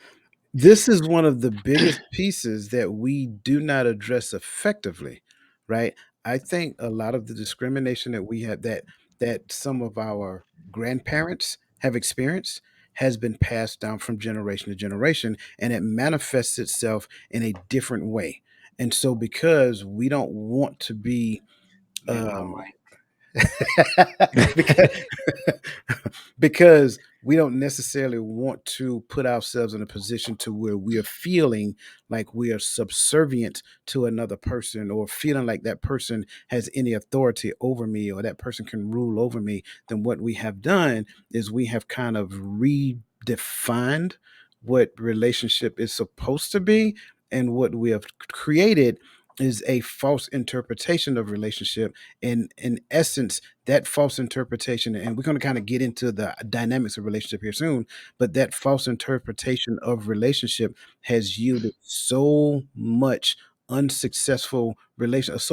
S1: This is one of the biggest pieces that we do not address effectively, right? I think a lot of the discrimination that we have that some of our grandparents have experienced has been passed down from generation to generation, and it manifests itself in a different way. And so because we don't want to be
S4: Met my
S1: um
S4: wife.
S1: because because we don't necessarily want to put ourselves in a position to where we are feeling like we are subservient to another person, or feeling like that person has any authority over me, or that person can rule over me. Then what we have done is we have kind of redefined what relationship is supposed to be, and what we have created is a false interpretation of relationship. In essence, that false interpretation, and we're going to kind of get into the dynamics of relationship here soon, but that false interpretation of relationship has yielded so many unsuccessful relationships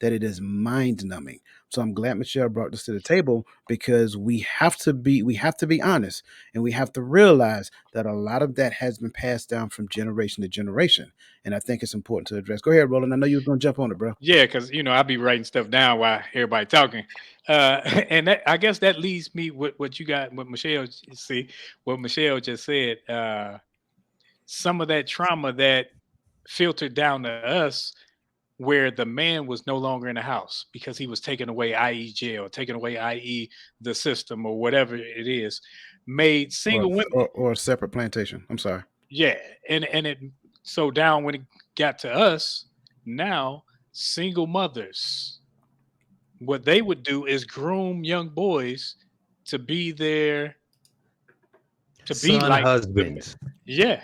S1: that it is mind numbing. So I'm glad Michelle brought this to the table, because we have to be honest, and we have to realize that a lot of that has been passed down from generation to generation. And I think it's important to address. Go ahead, Roland. I know you were going to jump on it, bro.
S3: Yeah, because I'll be writing stuff down while everybody talking, and I guess that leads me with what you got, what Michelle see, what Michelle just said. Some of that trauma that filtered down to us, where the man was no longer in the house because he was taken away, i.e., jail, taken away, i.e., the system or whatever it is, made
S1: or,
S3: single women.
S1: or a separate plantation. I'm sorry.
S3: Yeah, and it so down when it got to us, now single mothers, what they would do is groom young boys to be there, to be
S2: Son
S3: like the
S2: husbands.
S3: yeah,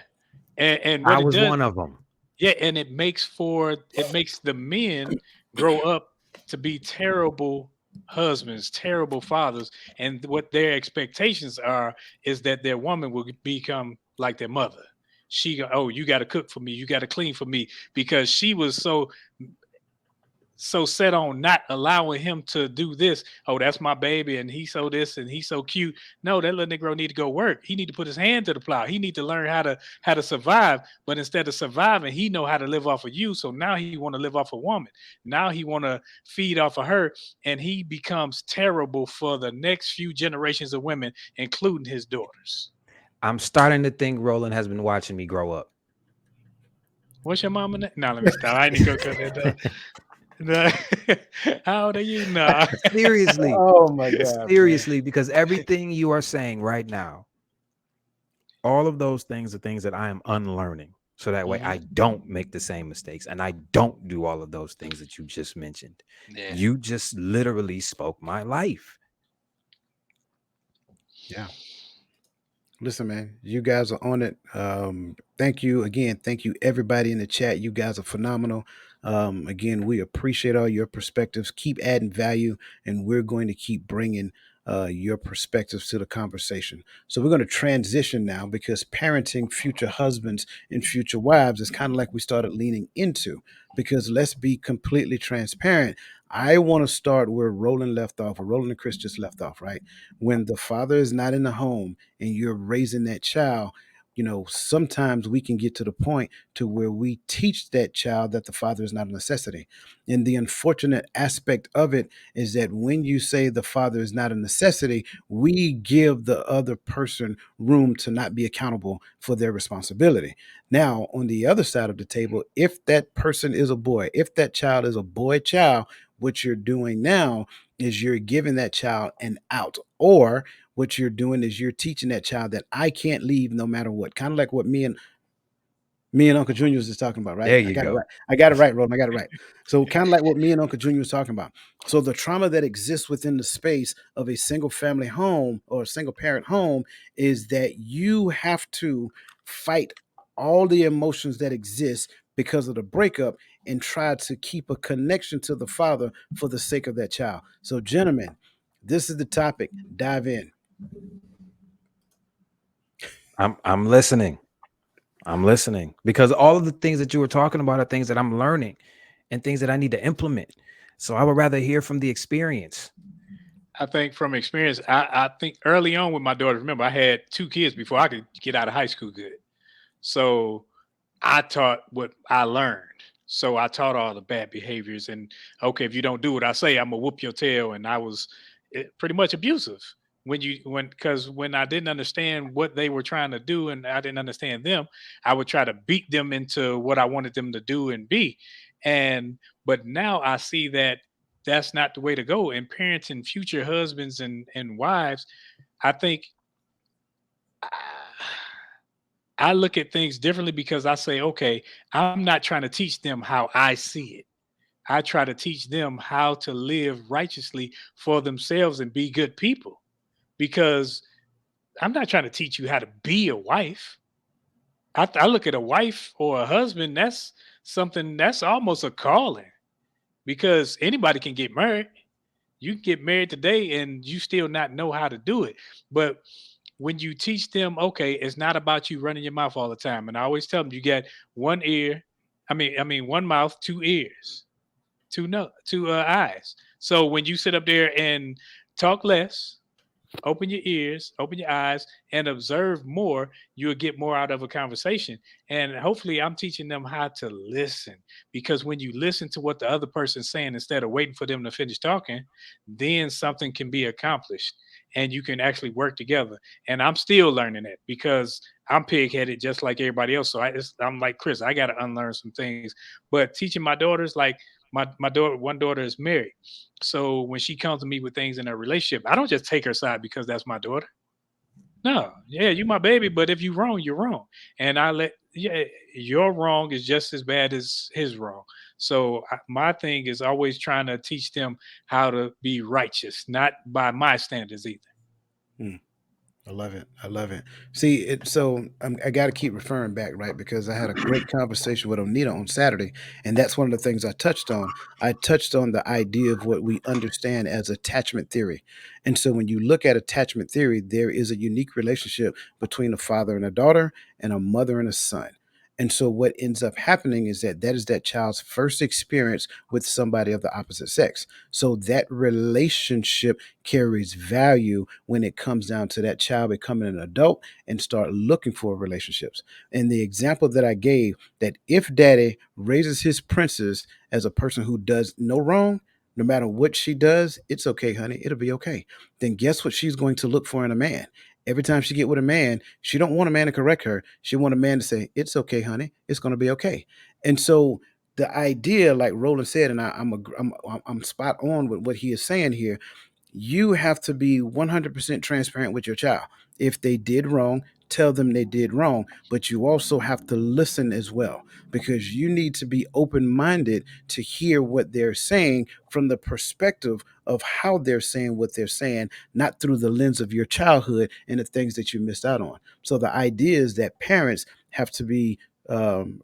S3: and
S2: I
S3: what it
S2: was
S3: does,
S2: one of them.
S3: yeah, and it makes the men grow up to be terrible husbands, terrible fathers, and what their expectations are is that their woman will become like their mother. Oh, you got to cook for me, you got to clean for me, because she was so set on not allowing him to do this. Oh, that's my baby, and he's so this, and he's so cute. No, that little Negro need to go work. He need to put his hand to the plow. He need to learn how to survive. But instead of surviving, he know how to live off of you. So now he want to live off a woman. Now he want to feed off of her, and he becomes terrible for the next few generations of women, including his daughters.
S2: I'm starting to think Roland has been watching me grow up.
S3: What's your mama name? No, let me stop. I ain't gonna cut that down. No. How old are you? Nah.
S2: Seriously.
S1: Oh my God.
S2: Seriously, because everything you are saying right now, all of those things are things that I am unlearning. So that way I don't make the same mistakes and I don't do all of those things that you just mentioned.
S3: Yeah.
S2: You just literally spoke my life.
S1: Yeah. Listen, man, you guys are on it. Thank you again. Thank you, everybody in the chat. You guys are phenomenal. Again, we appreciate all your perspectives. Keep adding value, and we're going to keep bringing your perspectives to the conversation. So we're going to transition now because parenting future husbands and future wives is kind of like we started leaning into. Because let's be completely transparent. I want to start where Roland left off, or Roland and Chris just left off, right? When the father is not in the home and you're raising that child, sometimes we can get to the point to where we teach that child that the father is not a necessity. And the unfortunate aspect of it is that when you say the father is not a necessity, we give the other person room to not be accountable for their responsibility. Now, on the other side of the table, if that person is a boy, if that child is a boy child, what you're doing now is you're giving that child an out, or what you're doing is you're teaching that child that I can't leave no matter what. Kind of like what me and Uncle Junior was just talking about, right?
S2: There
S1: I
S2: you
S1: got it
S2: go.
S1: right. I got it right, Roland. I got it right. So kind of like what me and Uncle Junior was talking about. So the trauma that exists within the space of a single family home or a single parent home is that you have to fight all the emotions that exist because of the breakup and try to keep a connection to the father for the sake of that child. So, gentlemen, this is the topic. Dive in.
S2: I'm listening. I'm listening because all of the things that you were talking about are things that I'm learning and things that I need to implement. So I would rather hear from the experience.
S3: I think from experience, I think early on with my daughter, remember I had 2 kids before I could get out of high school good. So I taught what I learned. So I taught all the bad behaviors and okay, if you don't do what I say, I'm gonna whoop your tail. And I was pretty much abusive because when I didn't understand what they were trying to do and I didn't understand them, I would try to beat them into what I wanted them to do and be. And but now I see that that's not the way to go. And parents and future husbands and wives, I think I look at things differently because I say, okay, I'm not trying to teach them how I see it. I try to teach them how to live righteously for themselves and be good people because I'm not trying to teach you how to be a wife. I look at a wife or a husband, that's something that's almost a calling because anybody can get married. You can get married today and you still not know how to do it. But when you teach them, okay, it's not about you running your mouth all the time. And I always tell them you got one ear, I mean one mouth, 2 ears, two eyes. So when you sit up there and talk less, open your ears, open your eyes, and observe more, you'll get more out of a conversation. And hopefully, I'm teaching them how to listen because when you listen to what the other person's saying instead of waiting for them to finish talking, then something can be accomplished and you can actually work together. And I'm still learning that because I'm pig-headed just like everybody else. So I'm like Chris, I got to unlearn some things. But teaching my daughters, like my daughter, one daughter is married. So when she comes to me with things in her relationship, I don't just take her side because that's my daughter. No, yeah, you my baby, but if you wrong, you're wrong. And yeah, your wrong is just as bad as his wrong. So my thing is always trying to teach them how to be righteous, not by my standards either.
S1: Hmm. I love it. I love it. See, I got to keep referring back, right? Because I had a great conversation with Onita on Saturday, and that's one of the things I touched on. I touched on the idea of what we understand as attachment theory. And so when you look at attachment theory, there is a unique relationship between a father and a daughter and a mother and a son. And so what ends up happening is that is that child's first experience with somebody of the opposite sex. So that relationship carries value when it comes down to that child becoming an adult and start looking for relationships. And the example that I gave, that if daddy raises his princess as a person who does no wrong, no matter what she does, it's okay, honey, it'll be okay. Then guess what she's going to look for in a man? Every time she get with a man, she don't want a man to correct her. She want a man to say, "It's okay, honey. It's going to be okay." And so the idea, like Roland said, and I'm spot on with what he is saying here, you have to be 100% transparent with your child. If they did wrong, tell them they did wrong, but you also have to listen as well, because you need to be open-minded to hear what they're saying from the perspective of how they're saying what they're saying, not through the lens of your childhood and the things that you missed out on. So the idea is that parents have to be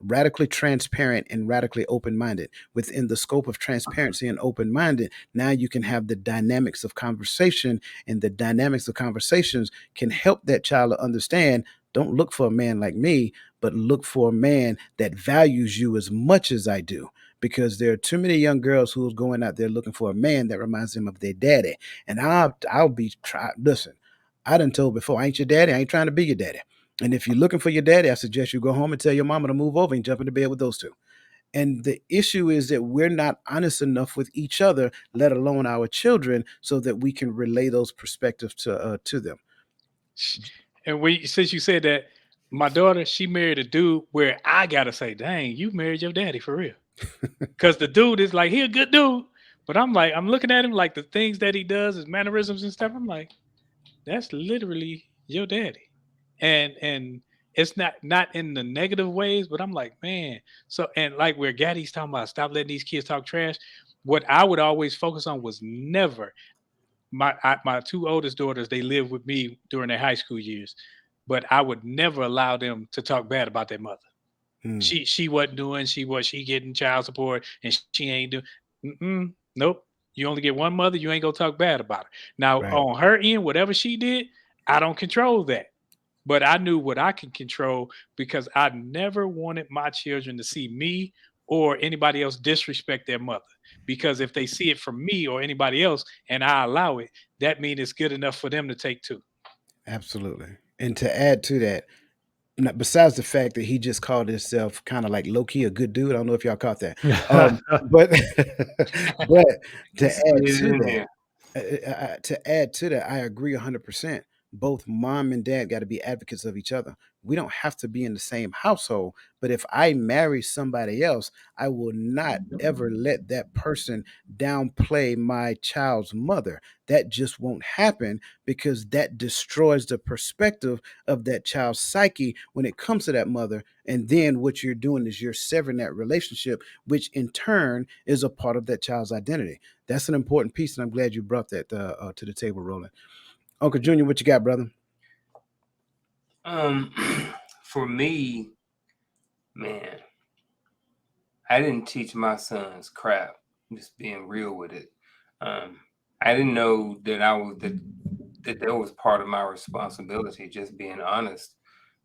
S1: radically transparent and radically open-minded. Within the scope of transparency and open-minded, now you can have the dynamics of conversation, and the dynamics of conversations can help that child to understand, don't look for a man like me, but look for a man that values you as much as I do. Because there are too many young girls who's going out there looking for a man that reminds them of their daddy. And I'll be try listen, I done told before, I ain't your daddy, I ain't trying to be your daddy. And if you're looking for your daddy, I suggest you go home and tell your mama to move over and jump into bed with those two. And the issue is that we're not honest enough with each other, let alone our children, so that we can relay those perspectives to them.
S3: And since you said that, my daughter, she married a dude where I gotta say, dang, you married your daddy for real. Because the dude is like, he a good dude. But I'm like, I'm looking at him like the things that he does, his mannerisms and stuff. I'm like, that's literally your daddy. And it's not in the negative ways, but I'm like, man. So, and like where Gaddy's talking about, stop letting these kids talk trash. What I would always focus on was never my two oldest daughters. They lived with me during their high school years, but I would never allow them to talk bad about their mother.
S1: Mm,
S3: She wasn't doing. She getting child support, and she ain't doing. Nope. You only get one mother. You ain't gonna talk bad about her. Now
S1: right.
S3: on her end, whatever she did, I don't control that. But I knew what I can control, because I never wanted my children to see me or anybody else disrespect their mother. Because if they see it from me or anybody else and I allow it, that means it's good enough for them to take too.
S1: Absolutely. And to add to that, besides the fact that he just called himself kind of like low key a good dude, I don't know if y'all caught that. But but
S4: He
S1: to add
S4: slid it
S1: to
S4: in
S1: that,
S4: there.
S1: I agree 100%. Both mom and dad got to be advocates of each other. We don't have to be in the same household, but if I marry somebody else, I will not ever let that person downplay my child's mother. That just won't happen, because that destroys the perspective of that child's psyche when it comes to that mother. And then what you're doing is you're severing that relationship, which in turn is a part of that child's identity. That's an important piece, and I'm glad you brought that to the table, Roland. Uncle Junior, what you got, brother?
S4: Um, for me, man, I didn't teach my sons crap. Just being real with it. Um, I didn't know that that was part of my responsibility. Just being honest.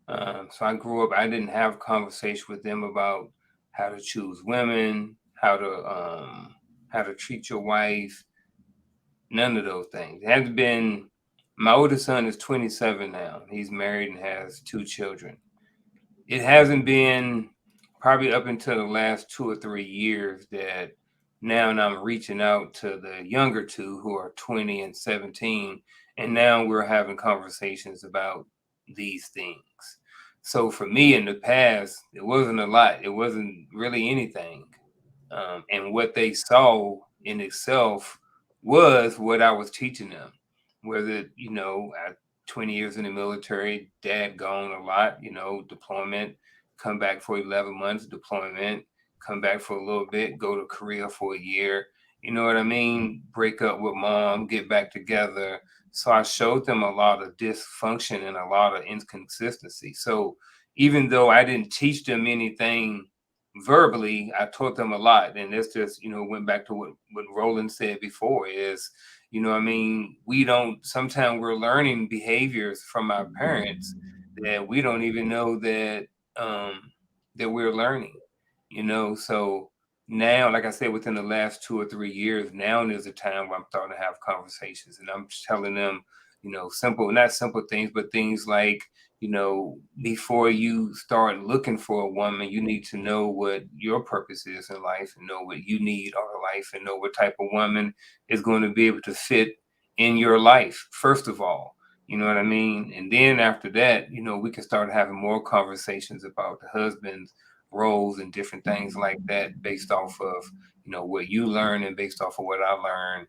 S4: So I grew up. I didn't have conversation with them about how to choose women, how to treat your wife. None of those things. It has been. My oldest son is 27 now. He's married and has two children. It hasn't been probably up until the last 2 or 3 years that now I'm reaching out to the younger two who are 20 and 17, and now we're having conversations about these things. So for me in the past, it wasn't a lot. It wasn't really anything. And what they saw in itself was what I was teaching them. Whether, at 20 years in the military, dad gone a lot, deployment, come back for 11 months, deployment, come back for a little bit, go to Korea for a year. You know what I mean? Break up with mom, get back together. So I showed them a lot of dysfunction and a lot of inconsistency. So even though I didn't teach them anything verbally, I taught them a lot. And this just, went back to what Roland said before is, I mean, we don't, sometimes we're learning behaviors from our parents that we don't even know that we're learning, so now, like I said, within the last 2 or 3 years, now there's a time where I'm starting to have conversations and I'm telling them, simple, not simple things, but things like, before you start looking for a woman, you need to know what your purpose is in life and know what you need out of life and know what type of woman is going to be able to fit in your life, first of all. You know what I mean? And then after that, we can start having more conversations about the husband's roles and different things like that based off of, what you learn and based off of what I learned.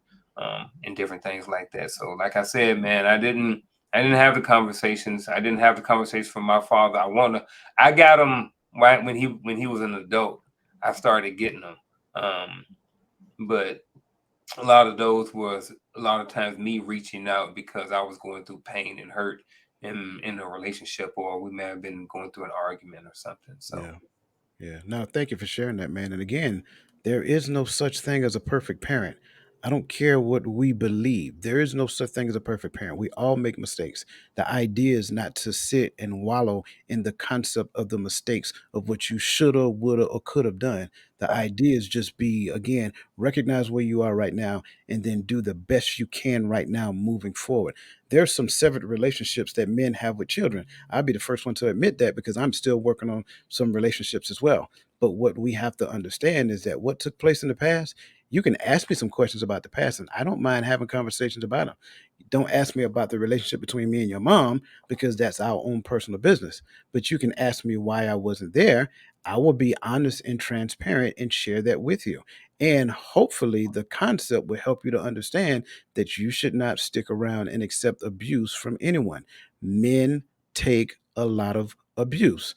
S4: and different things like that. So, like I said, man, I didn't have the conversations. I didn't have the conversations from my father. I got him right when he was an adult. I started getting them, but a lot of those was a lot of times me reaching out because I was going through pain and hurt in a relationship, or we may have been going through an argument or something. So
S1: Yeah. Yeah. No, thank you for sharing that, man. And again, there is no such thing as a perfect parent. I don't care what we believe. There is no such thing as a perfect parent. We all make mistakes. The idea is not to sit and wallow in the concept of the mistakes of what you shoulda, woulda, or could have done. The idea is just be, again, recognize where you are right now and then do the best you can right now moving forward. There's some severed relationships that men have with children. I'll be the first one to admit that because I'm still working on some relationships as well. But what we have to understand is that what took place in the past, you can ask me some questions about the past, and I don't mind having conversations about them. Don't ask me about the relationship between me and your mom because that's our own personal business. But you can ask me why I wasn't there. I will be honest and transparent and share that with you. And hopefully, the concept will help you to understand that you should not stick around and accept abuse from anyone. Men take a lot of abuse.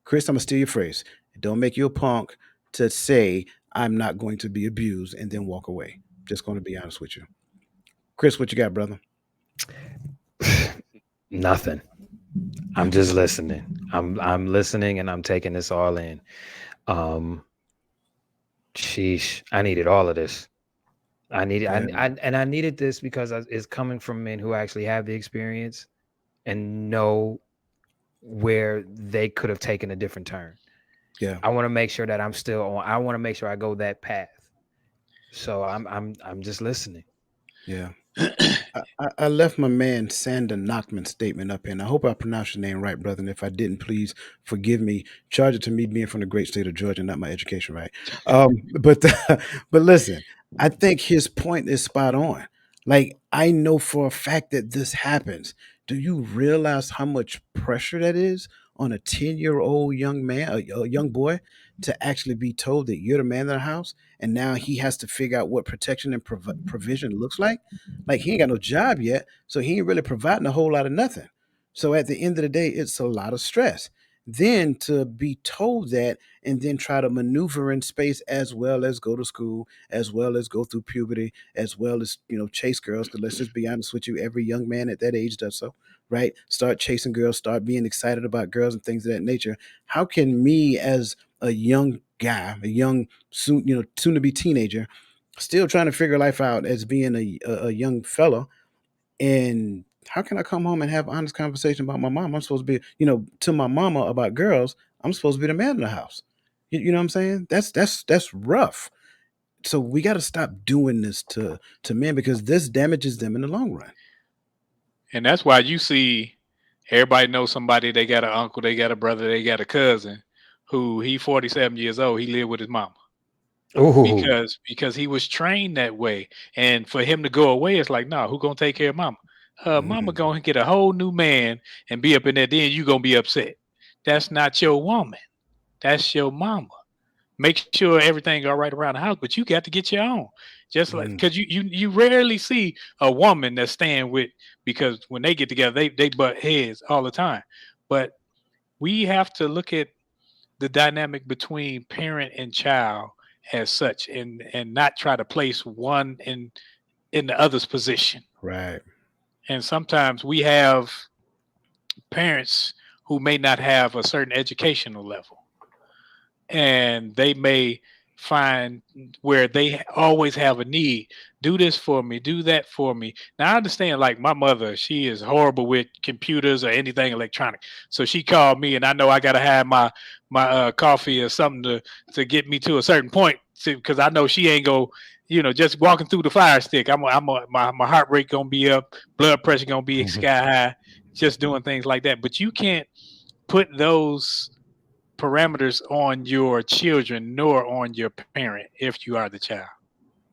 S1: Chris, I'm gonna steal your phrase. It don't make you a punk to say I'm not going to be abused and then walk away. Just going to be honest with you. Chris, what you got, brother?
S2: Nothing. I'm just listening. I'm listening and I'm taking this all in. Sheesh, I needed all of this. I needed this because it's coming from men who actually have the experience and know where they could have taken a different turn.
S1: Yeah.
S2: I want to make sure that I'm still on. I want to make sure I go that path. So I'm just listening.
S1: Yeah. I left my man Sander Nachman's statement up here, and I hope I pronounced your name right, brother. And if I didn't, please forgive me. Charge it to me being from the great state of Georgia, not my education, right? But but listen, I think his point is spot on. Like I know for a fact that this happens. Do you realize how much pressure that is on a 10-year-old young man, a young boy, to actually be told that you're the man of the house, and now he has to figure out what protection and provision looks like? Like he ain't got no job yet, so he ain't really providing a whole lot of nothing. So at the end of the day, it's a lot of stress. Then to be told that and then try to maneuver in space as well as go to school, as well as go through puberty, as well as, chase girls. Because let's just be honest with you, every young man at that age does so, right? Start chasing girls, start being excited about girls and things of that nature. How can me as a young guy, a young soon to be teenager, still trying to figure life out as being a young fella, and how can I come home and have honest conversation about my mom? I'm supposed to be, to my mama about girls. I'm supposed to be the man in the house. You know what I'm saying? That's rough. So we got to stop doing this to men because this damages them in the long run.
S3: And that's why you see everybody knows somebody. They got an uncle, they got a brother, they got a cousin who he 47 years old. He lived with his mama
S2: Ooh.
S3: because he was trained that way. And for him to go away, it's like, no, who gonna take care of mama? Mama
S1: Mhm.
S3: gonna get a whole new man and be up in there. Then you gonna be upset. That's not your woman. That's your mama. Make sure everything all right around the house, but you got to get your own. Just like
S1: Mhm.
S3: because you rarely see a woman that's staying with, because when they get together, they butt heads all the time. But we have to look at the dynamic between parent and child as such, and not try to place one in the other's position.
S1: Right.
S3: And sometimes we have parents who may not have a certain educational level, and they may find where they always have a need. Do this for me, do that for me. Now I understand, like my mother, she is horrible with computers or anything electronic. So she called me, and I know I gotta have my coffee or something to get me to a certain point, because I know she ain't go, just walking through the fire stick. My heart rate gonna be up, blood pressure gonna be sky high, just doing things like that. But you can't put those parameters on your children nor on your parent if you are the child.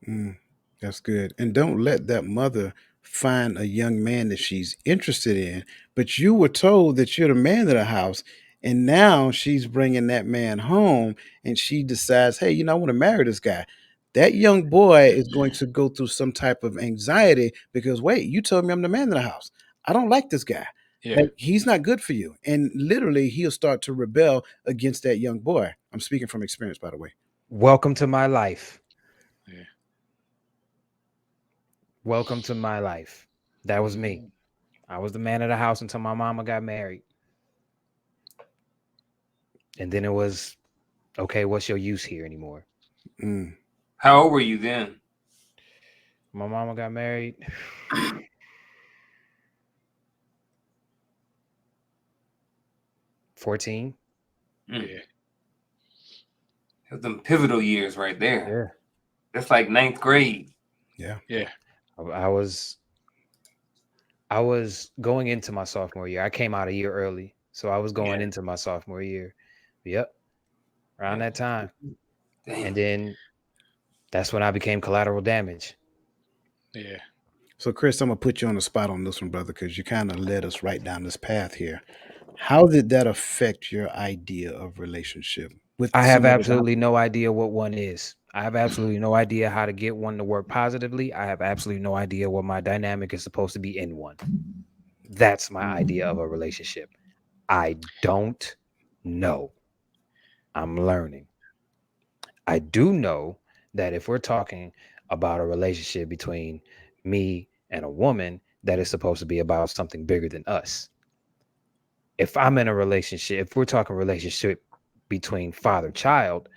S1: Mm, that's good. And don't let that mother find a young man that she's interested in, but you were told that you're the man of the house. And now she's bringing that man home and she decides, hey, I want to marry this guy. that young boy is going to go through some type of anxiety because wait, you told me I'm the man of the house. I don't like this guy.
S3: Yeah.
S1: Like he's not good for you. And literally he'll start to rebel against that young boy. I'm speaking from experience, by the way.
S2: Welcome to my life.
S3: Yeah.
S2: Welcome to my life. That was me. I was the man of the house until my mama got married. And then it was, okay, what's your use here anymore?
S1: Mm.
S4: How old were you then?
S2: My mama got married. 14.
S4: Mm.
S3: Yeah.
S4: That's them pivotal years right there.
S2: Yeah.
S4: That's like 9th grade.
S1: Yeah.
S3: Yeah.
S2: I was going into my sophomore year. I came out a year early. So I was going
S4: Yeah.
S2: into my sophomore year. Yep. Around
S4: Yeah.
S2: that time.
S4: Damn.
S2: And then that's when I became collateral damage.
S3: Yeah.
S1: So Chris, I'm gonna put you on the spot on this one, brother, because you kind of led us right down this path here. How did that affect your idea of relationship with
S2: I have
S1: somebody that
S2: absolutely no idea what one is. I have absolutely no idea how to get one to work positively. I have absolutely no idea what my dynamic is supposed to be in one. That's my idea of a relationship. I don't know. I'm learning. I do know that if we're talking about a relationship between me and a woman, that is supposed to be about something bigger than us. If I'm in a relationship, if we're talking relationship between father-child,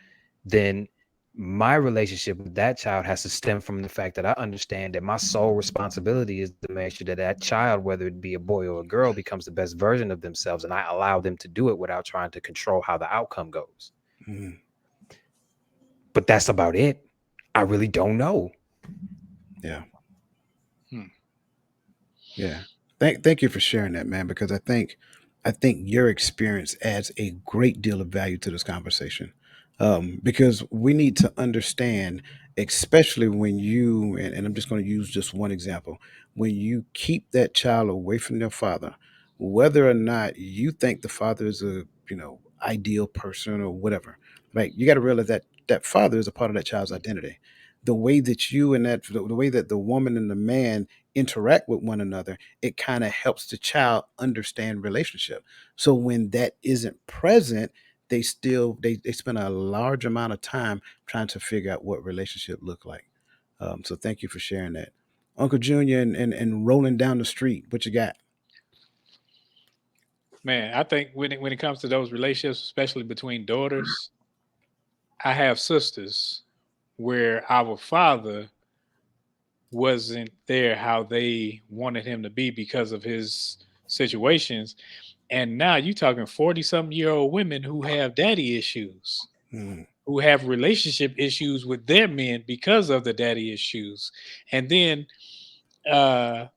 S2: then my relationship with that child has to stem from the fact that I understand that my sole responsibility is to make sure that that child, whether it be a boy or a girl, becomes the best version of themselves, and I allow them to do it without trying to control how the outcome goes.
S1: Mhm.
S2: But that's about it. I really don't know.
S1: Yeah.
S3: Hmm.
S1: Yeah. Thank you for sharing that, man, because I think your experience adds a great deal of value to this conversation. Because we need to understand, especially when you and I'm just going to use just one example, when you keep that child away from their father, whether or not you think the father is a, ideal person or whatever, right? You got to realize that that father is a part of that child's identity. The way that you and the way that the woman and the man interact with one another, it kind of helps the child understand relationship. So when that isn't present, they spend a large amount of time trying to figure out what relationship look like. So thank you for sharing that. Uncle Junior and rolling down the street, what you got?
S3: Man, I think when it comes to those relationships, especially between daughters, I have sisters where our father wasn't there how they wanted him to be because of his situations. And now you talking 40 something year old women who have daddy issues,
S1: Mm,
S3: who have relationship issues with their men because of the daddy issues. And then uh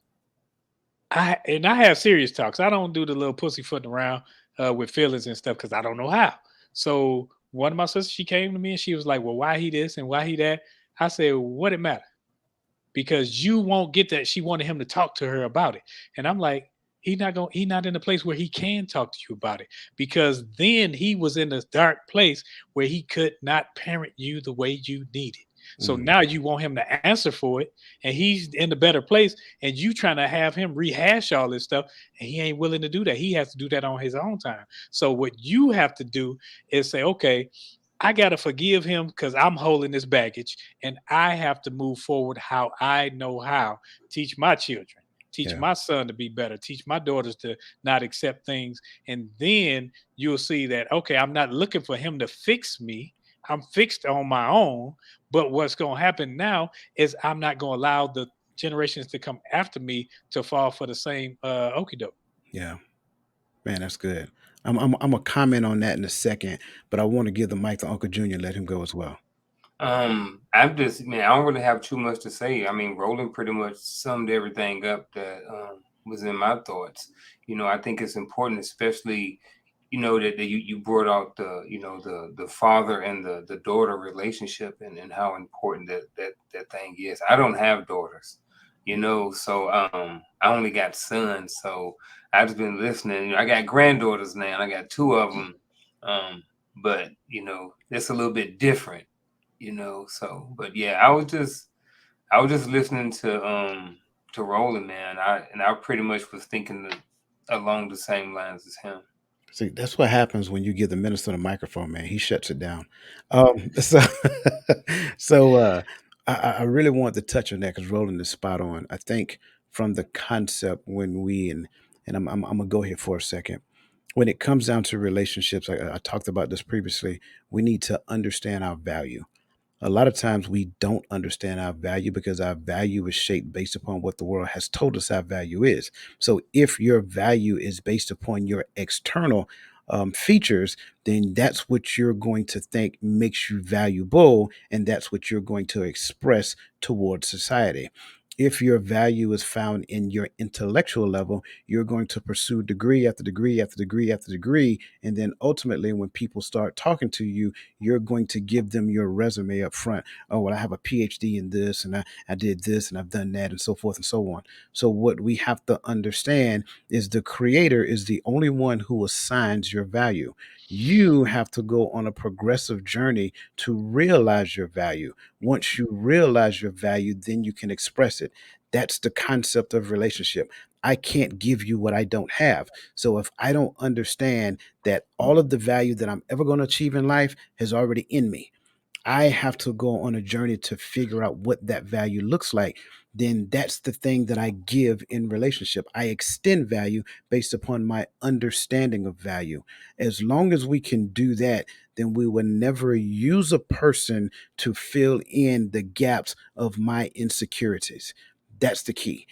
S3: I have serious talks. I don't do the little pussyfooting around with feelings and stuff because I don't know how. So one of my sisters, she came to me and she was like, "Well, why he this and why he that?" I said, "What it matter?" Because you won't get that. She wanted him to talk to her about it, and I'm like, He not in a place where he can talk to you about it because then he was in this dark place where he could not parent you the way you needed. So
S1: mm,
S3: now you want him to answer for it, and he's in a better place, and you trying to have him rehash all this stuff, and he ain't willing to do that. He has to do that on his own time. So what you have to do is say, okay, I got to forgive him because I'm holding this baggage and I have to move forward how I know how. Teach my children, teach
S1: yeah.
S3: my son to be better, teach my daughters to not accept things. And then you'll see that, okay, I'm not looking for him to fix me. I'm fixed on my own. But what's going to happen now is I'm not going to allow the generations to come after me to fall for the same okie doke.
S1: Yeah. Man, that's good. I'm gonna comment on that in a second, but I want to give the mic to Uncle Junior and let him go as well.
S4: I'm just, man, I don't really have too much to say. I mean, Roland pretty much summed everything up that was in my thoughts. I think it's important, especially, that you brought out the father and the daughter relationship and how important that thing is. I don't have daughters, so I only got sons. So I've just been listening. I got granddaughters now, and I got two of them. But it's a little bit different you know. So, but yeah, I was just listening to Roland, man. I pretty much was thinking along the same lines as him.
S1: See, that's what happens when you give the minister the microphone, man. He shuts it down. So, so I really want to touch on that because Roland is spot on. I think from the concept when and I'm gonna go here for a second. When it comes down to relationships, I talked about this previously. We need to understand our value. A lot of times we don't understand our value because our value is shaped based upon what the world has told us our value is. So if your value is based upon your external features, then that's what you're going to think makes you valuable, and that's what you're going to express towards society. If your value is found in your intellectual level, you're going to pursue degree after degree after degree after degree. And then ultimately, when people start talking to you, you're going to give them your resume up front. Oh, well, I have a PhD in this, and I did this, and I've done that, and so forth and so on. So, what we have to understand is the creator is the only one who assigns your value. You have to go on a progressive journey to realize your value. Once you realize your value, then you can express it. That's the concept of relationship. I can't give you what I don't have. So if I don't understand that all of the value that I'm ever going to achieve in life is already in me, I have to go on a journey to figure out what that value looks like. Then that's the thing that I give in relationship. I extend value based upon my understanding of value. As long as we can do that, then we will never use a person to fill in the gaps of my insecurities. That's the key.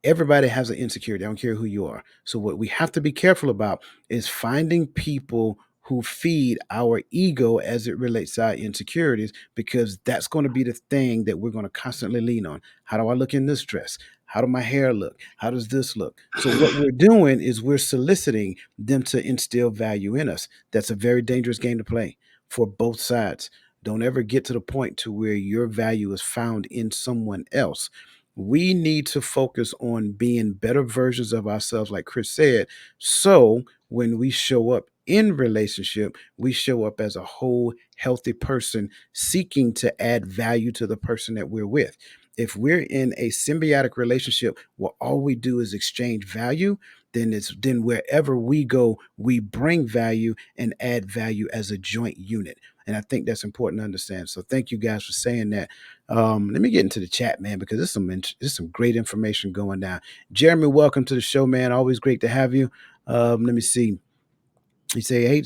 S1: Everybody has an insecurity. I don't care who you are. So what we have to be careful about is finding people who feed our ego as it relates to our insecurities, because that's going to be the thing that we're going to constantly lean on. How do I look in this dress? How do my hair look? How does this look? So what we're doing is we're soliciting them to instill value in us. That's a very dangerous game to play for both sides. Don't ever get to the point to where your value is found in someone else. We need to focus on being better versions of ourselves, like Chris said. So when we show up in relationship, we show up as a whole healthy person seeking to add value to the person that we're with. If we're in a symbiotic relationship where all we do is exchange value, then wherever we go, we bring value and add value as a joint unit. And I think that's important to understand. So thank you guys for saying that. Let me get into the chat, man, because there's some great information going down. Jeremy, welcome to the show, man. Always great to have you. Let me see. You say, hey,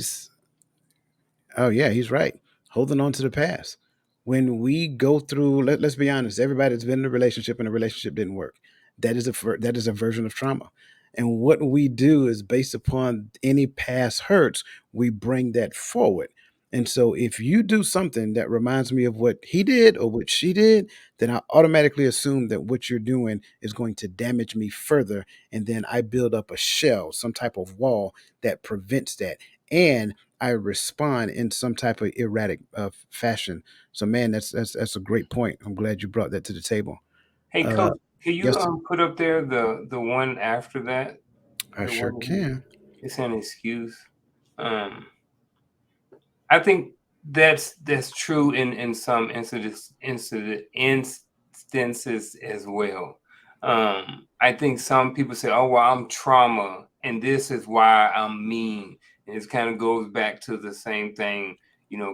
S1: oh yeah, he's right. Holding on to the past. When we go through, let's be honest, everybody that's been in a relationship and the relationship didn't work. That is a version of trauma. And what we do is based upon any past hurts, we bring that forward. And so if you do something that reminds me of what he did or what she did, then I automatically assume that what you're doing is going to damage me further. And then I build up a shell, some type of wall that prevents that. And I respond in some type of erratic fashion. So, man, that's a great point. I'm glad you brought that to the table.
S4: Hey,
S1: Uh,
S4: Coach, can you
S1: yes,
S4: put up there the one after that?
S1: I
S4: The
S1: sure
S4: one that
S1: can.
S4: it's an excuse. Um, I think that's true in some instances as well. I think some people say, "Oh, well, I'm trauma, and this is why I'm mean." And it kind of goes back to the same thing,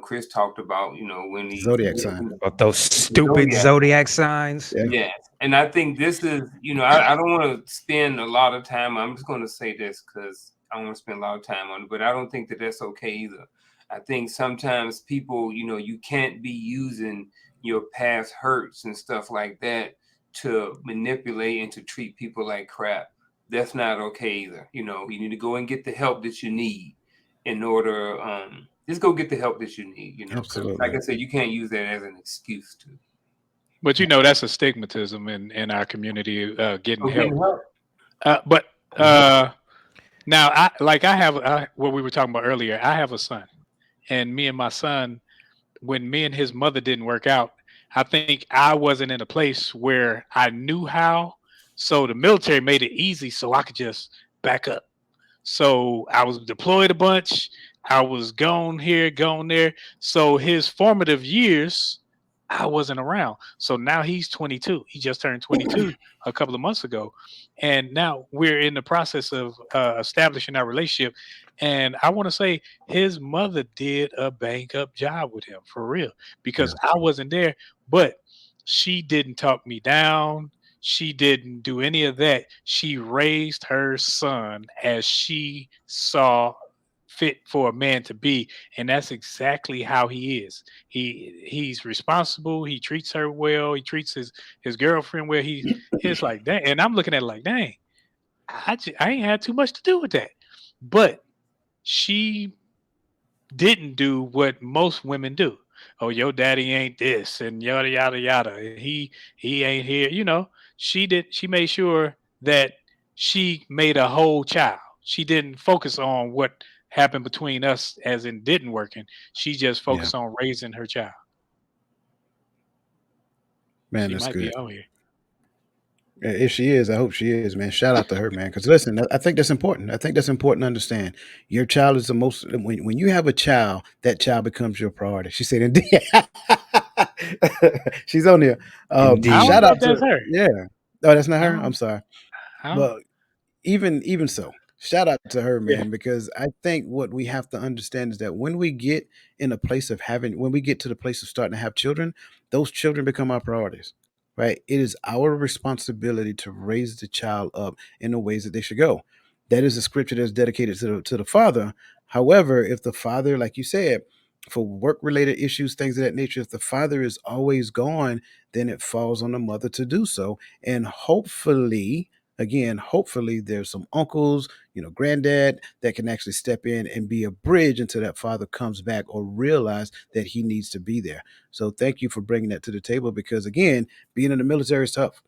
S4: Chris talked about, when he
S1: Zodiac sign.
S2: About those
S4: the
S2: stupid
S4: zodiac.
S2: zodiac signs.
S1: Yeah,
S4: Yes. And I think this is, I don't want to spend a lot of time. I'm just going to say this because I don't want to spend a lot of time on it, but I don't think that that's okay either. I think sometimes people, you can't be using your past hurts and stuff like that to manipulate and to treat people like crap. That's not okay either. You need to go and get the help that you need in order, just go get the help that you need, because like
S1: absolutely.
S4: I said, you can't use that as an excuse to.
S3: But you know that's a stigmatism in our community, getting
S4: Oh, getting
S3: help.
S4: help.
S3: But
S4: Mhm.
S3: now I have what we were talking about earlier. I have a son, and me and my son, when me and his mother didn't work out, I think I wasn't in a place where I knew how. So the military made it easy, so I could just back up. So I was deployed a bunch. I was gone here, gone there. So his formative years, I wasn't around. So now he's 22. He just turned 22 a couple of months ago. And now we're in the process of establishing our relationship. And I want to say his mother did a bang up job with him for real because
S2: Yeah.
S3: I wasn't there, but she didn't talk me down. She didn't do any of that. She raised her son as she saw fit for a man to be, and that's exactly how he is. He's responsible. He treats her well. He treats his girlfriend well. It's like dang, and I'm looking at it like dang, I ain't had too much to do with that, but she didn't do what most women do. Oh, your daddy ain't this and yada yada yada. And he ain't here. She did. She made sure that she made a whole child. She didn't focus on what happened between us, as in didn't working. She just
S1: Yeah,
S3: focused on raising her child.
S1: man,
S3: She
S1: that's
S3: might be
S1: good.
S3: on here.
S1: If she is, I hope she is, man. Shout out to her, man. Because listen, I think that's important. I think that's important to understand. Your child is the most. When you have a child, that child becomes your priority. She said, "Indeed." She's on there.
S3: I don't
S1: Shout
S3: know
S2: Indeed.
S3: if
S1: out
S3: that's
S1: to
S3: her.
S1: yeah. Oh, that's not
S3: I
S1: her.
S3: don't.
S1: I'm sorry.
S3: I don't.
S1: Well, even so, shout out to her,
S3: Yeah.
S1: man, because I think what we have to understand is that when we get in a place of having, when we get to the place of starting to have children, those children become our priorities, right? It is our responsibility to raise the child up in the ways that they should go. That is a scripture that's dedicated to the father. However, if the father, like you said, for work related issues, things of that nature, if the father is always gone, then it falls on the mother to do so. And hopefully, again, hopefully there's some uncles, granddad that can actually step in and be a bridge until that father comes back or realize that he needs to be there. So thank you for bringing that to the table because again, being in the military is tough.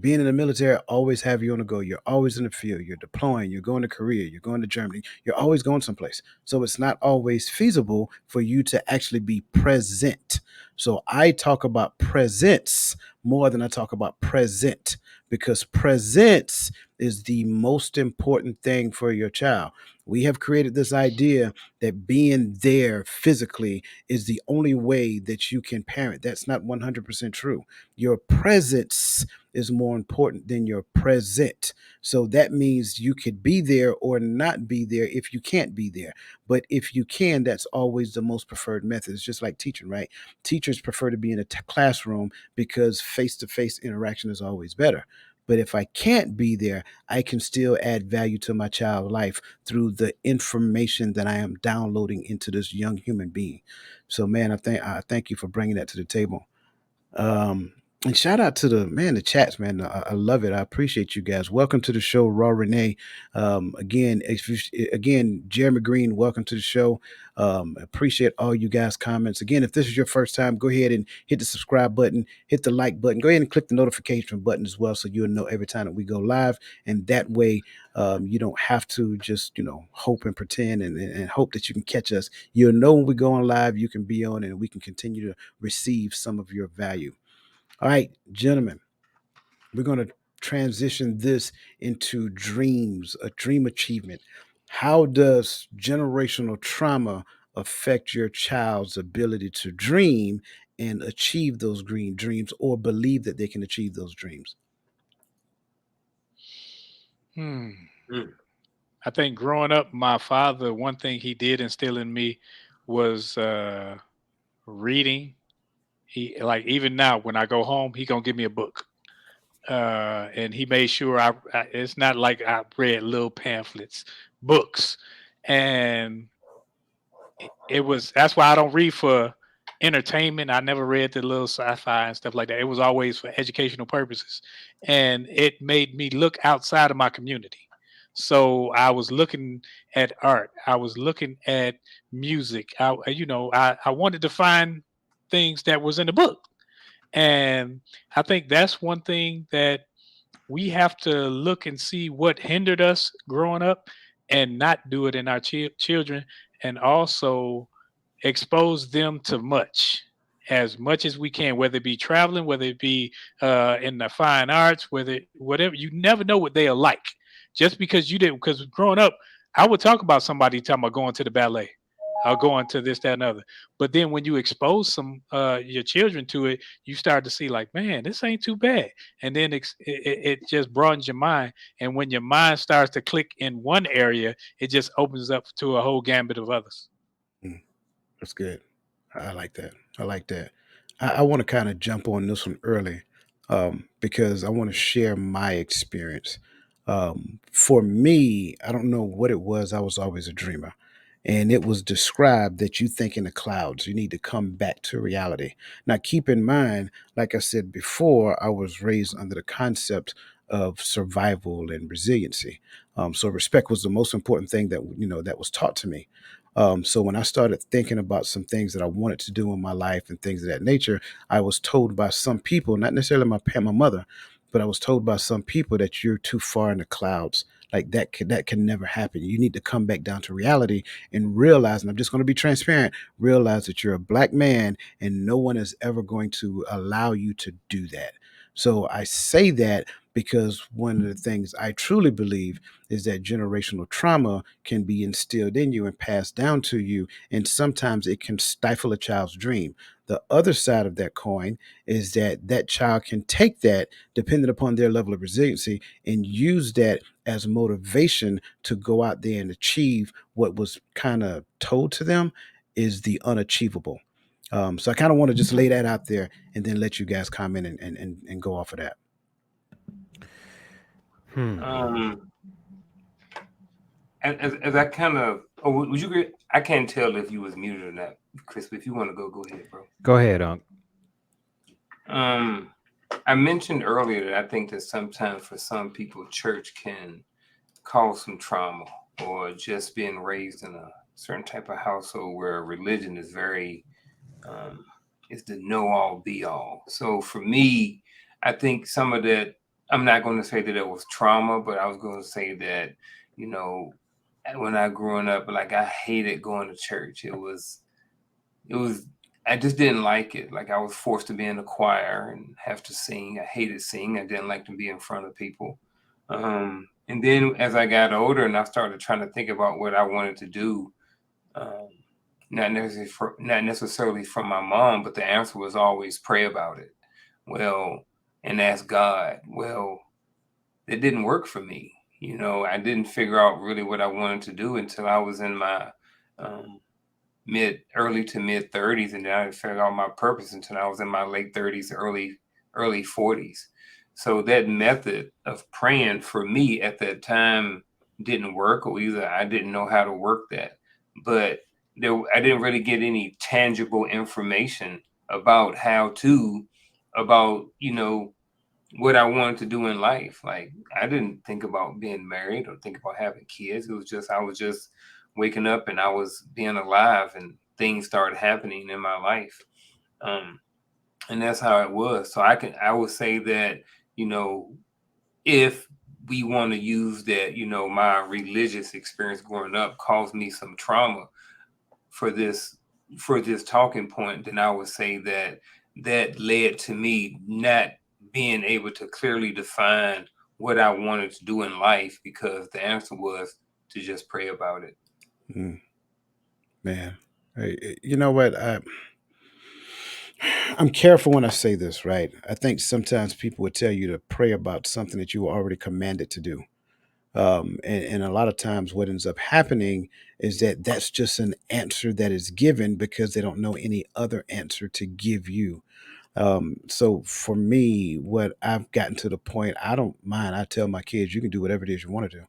S1: Being in the military always have you on the go. You're always in the field. You're deploying. You're going to Korea. You're going to Germany. You're always going someplace. So it's not always feasible for you to actually be present. So I talk about presence more than I talk about present because presence is the most important thing for your child. We have created this idea that being there physically is the only way that you can parent. That's not 100% true. Your presence is more important than your present. So that means you could be there or not be there if you can't be there. But if you can, that's always the most preferred method. It's just like teaching, right? Teachers prefer to be in a classroom because face to face interaction is always better. But if I can't be there, I can still add value to my child's life through the information that I am downloading into this young human being. So, man, I thank you for bringing that to the table. Um, and shout out to the chats, man. I love it. I appreciate you guys. Welcome to the show, Raw Renee. Again, again, Jeremy Green. Welcome to the show. Appreciate all you guys' comments. Again, if this is your first time, go ahead and hit the subscribe button, hit the like button. Go ahead and click the notification button as well, so you'll know every time that we go live. And that way, you don't have to just hope and pretend and hope that you can catch us. You'll know when we go on live. You can be on, and we can continue to receive some of your value. All right, gentlemen, we're going to transition this into dreams, a dream achievement. How does generational trauma affect your child's ability to dream and achieve those green dreams or believe that they can achieve those dreams?
S3: Hmm.
S4: Mm.
S3: I think growing up, my father, one thing he did instill in me was reading. He like even now when I go home, he gonna give me a book. And he made sure it's not like I read little pamphlets, books, and it was that's why I don't read for entertainment. I never read the little sci-fi and stuff like that. It was always for educational purposes, and it made me look outside of my community. So I was looking at art. I was looking at music. I wanted to find things that was in the book, and I think that's one thing that we have to look and see what hindered us growing up and not do it in our children, and also expose them to as much as we can, whether it be traveling, whether it be in the fine arts, whatever. You never know what they are like just because you didn't. Because growing up, I would talk about somebody talking about going to the ballet. going to this, that, and other. But then when you expose some your children to it, you start to see like, man, this ain't too bad. And then it just broadens your mind. And when your mind starts to click in one area, it just opens up to a whole gambit of others.
S1: Mm, that's good. I like that. I like that. I want to kind of jump on this one early, because I want to share my experience. For me, I don't know what it was. I was always a dreamer. And it was described that you think in the clouds. You need to come back to reality. Now, keep in mind, like I said before, I was raised under the concept of survival and resiliency. So respect was the most important thing that that was taught to me. So when I started thinking about some things that I wanted to do in my life and things of that nature, I was told by some people, not necessarily my mother, but I was told by some people that you're too far in the clouds. Like that can never happen. You need to come back down to reality and realize, and I'm just going to be transparent, realize that you're a black man and no one is ever going to allow you to do that. So I say that because one of the things I truly believe is that generational trauma can be instilled in you and passed down to you, and sometimes it can stifle a child's dream. The other side of that coin is that that child can take that, depending upon their level of resiliency, and use that as motivation to go out there and achieve what was kind of told to them is the unachievable. So I kind of want to just lay that out there and then let you guys comment and go off of that.
S2: Hmm.
S4: As I kind of, would you agree? I can't tell if you was muted or not, Chris. But if you want to go ahead, bro.
S2: Go ahead, Unc.
S4: I mentioned earlier that I think that sometimes for some people, church can cause some trauma, or just being raised in a certain type of household where religion is very, is the know all be all. So for me, I think some of that, I'm not going to say that it was trauma, but I was going to say that, you know, when I growing up, like I hated going to church. It was I just didn't like it. Like I was forced to be in the choir and have to sing. I hated singing. I didn't like to be in front of people. And then as I got older and I started trying to think about what I wanted to do, um, not necessarily from my mom, but the answer was always pray about it. Well, and ask God. Well, it didn't work for me. I didn't figure out really what I wanted to do until I was in my um, early to mid 30s, and then I didn't figure out my purpose until I was in my late 30s, early 40s. So that method of praying for me at that time didn't work, or either I didn't know how to work that. But I didn't really get any tangible information about about what I wanted to do in life. Like I didn't think about being married or think about having kids. It was just I was just waking up and I was being alive, and things started happening in my life. Um, and that's how it was. So I would say that, if we want to use that, my religious experience growing up caused me some trauma for this talking point, then I would say that that led to me not being able to clearly define what I wanted to do in life, because the answer was to just pray about it.
S1: Mm, man, you know what? I'm careful when I say this, right? I think sometimes people would tell you to pray about something that you were already commanded to do. And a lot of times, what ends up happening is that that's just an answer that is given because they don't know any other answer to give you. So for me, what I've gotten to the point, I don't mind. I tell my kids, you can do whatever it is you want to do.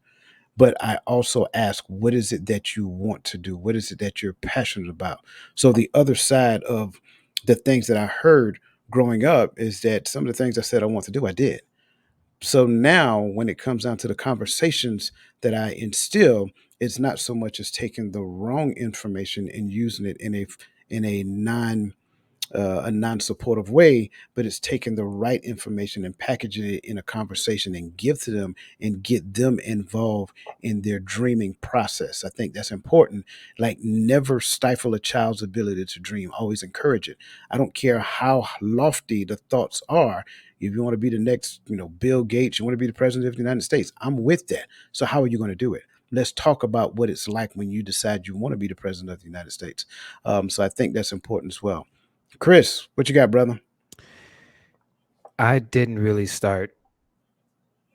S1: But I also ask, what is it that you want to do? What is it that you're passionate about? So the other side of the things that I heard growing up is that some of the things I said I want to do, I did. So now when it comes down to the conversations that I instill, it's not so much as taking the wrong information and using it in a non-supportive way, but it's taking the right information and packaging it in a conversation and give to them and get them involved in their dreaming process. I think that's important. Like never stifle a child's ability to dream. Always encourage it. I don't care how lofty the thoughts are. If you want to be the next, Bill Gates, you want to be the president of the United States, I'm with that. So how are you going to do it? let's talk about what it's like when you decide you want to be the president of the United States. So I think that's important as well. Chris, what you got, brother?
S2: I didn't really start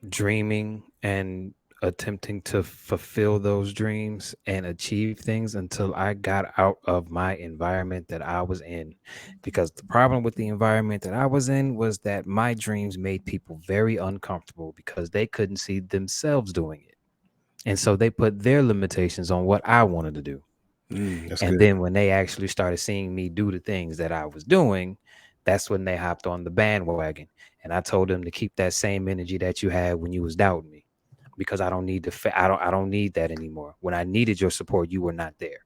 S2: dreaming and attempting to fulfill those dreams and achieve things until I got out of my environment that I was in. Because the problem with the environment that I was in was that my dreams made people very uncomfortable because they couldn't see themselves doing it. And so they put their limitations on what I wanted to do.
S1: That's
S2: And
S1: good.
S2: then when they actually started seeing me do the things that I was doing, that's when they hopped on the bandwagon. And I told them to keep that same energy that you had when you was doubting me, because I don't need I don't need that anymore. When I needed your support, you were not there.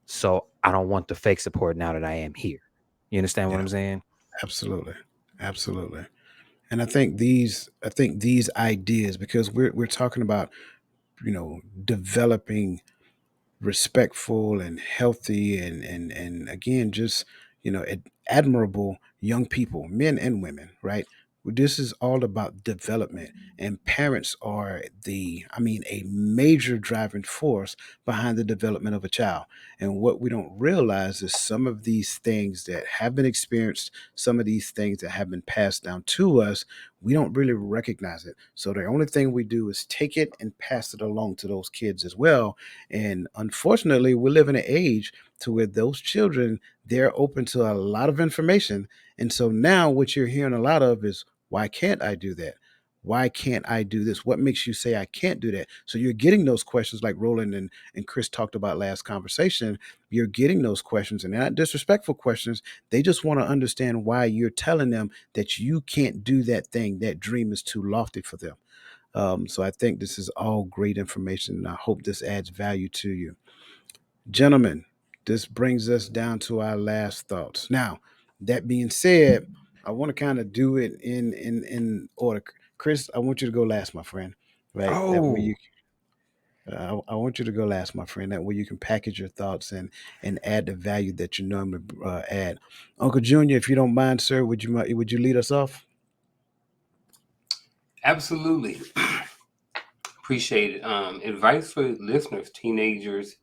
S2: So I don't want the fake support now that I am here. You understand what
S1: Yeah,
S2: I'm saying?
S1: absolutely, absolutely. And I think these ideas, because we're talking about, developing respectful and healthy and again just admirable young people, men and women, right? This is all about development, and parents are a major driving force behind the development of a child. And what we don't realize is some of these things that have been experienced, some of these things that have been passed down to us, we don't really recognize it. So the only thing we do is take it and pass it along to those kids as well. And unfortunately, we live in an age to where those children, they're open to a lot of information. And so now what you're hearing a lot of is, why can't I do that? Why can't I do this? What makes you say I can't do that? So you're getting those questions like Roland and Chris talked about last conversation. You're getting those questions, and they're not disrespectful questions. They just want to understand why you're telling them that you can't do that thing. That dream is too lofty for them. So I think this is all great information, and I hope this adds value to you. Gentlemen, this brings us down to our last thoughts. Now, that being said, I want to kind of do it in order. Chris, I want you to go last, my friend. Right? That way you
S2: Oh,
S1: I want you to go last, my friend. That way you can package your thoughts and add the value that you normally add. Uncle Junior, if you don't mind, sir, would you lead us off?
S4: Absolutely. Appreciate it. Advice for listeners, teenagers,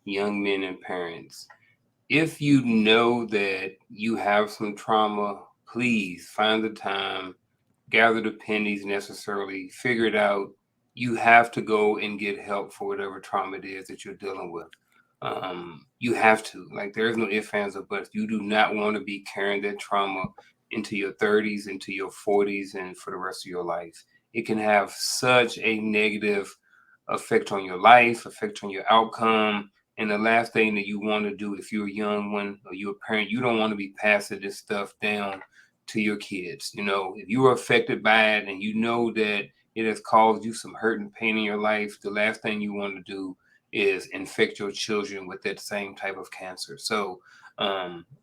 S4: young men, and parents. If you know that you have some trauma, please find the time, gather the pennies necessarily, figure it out. You have to go and get help for whatever trauma it is that you're dealing with. You have to. Like, there's no ifs, ands, or buts. You do not want to be carrying that trauma into your 30s, into your 40s, and for the rest of your life. It can have such a negative effect on your life, effect on your outcome. And the last thing that you want to do if you're a young one or you're a parent, you don't want to be passing this stuff down to your kids. If you were affected by it and you know that it has caused you some hurt and pain in your life, the last thing you want to do is infect your children with that same type of cancer. So,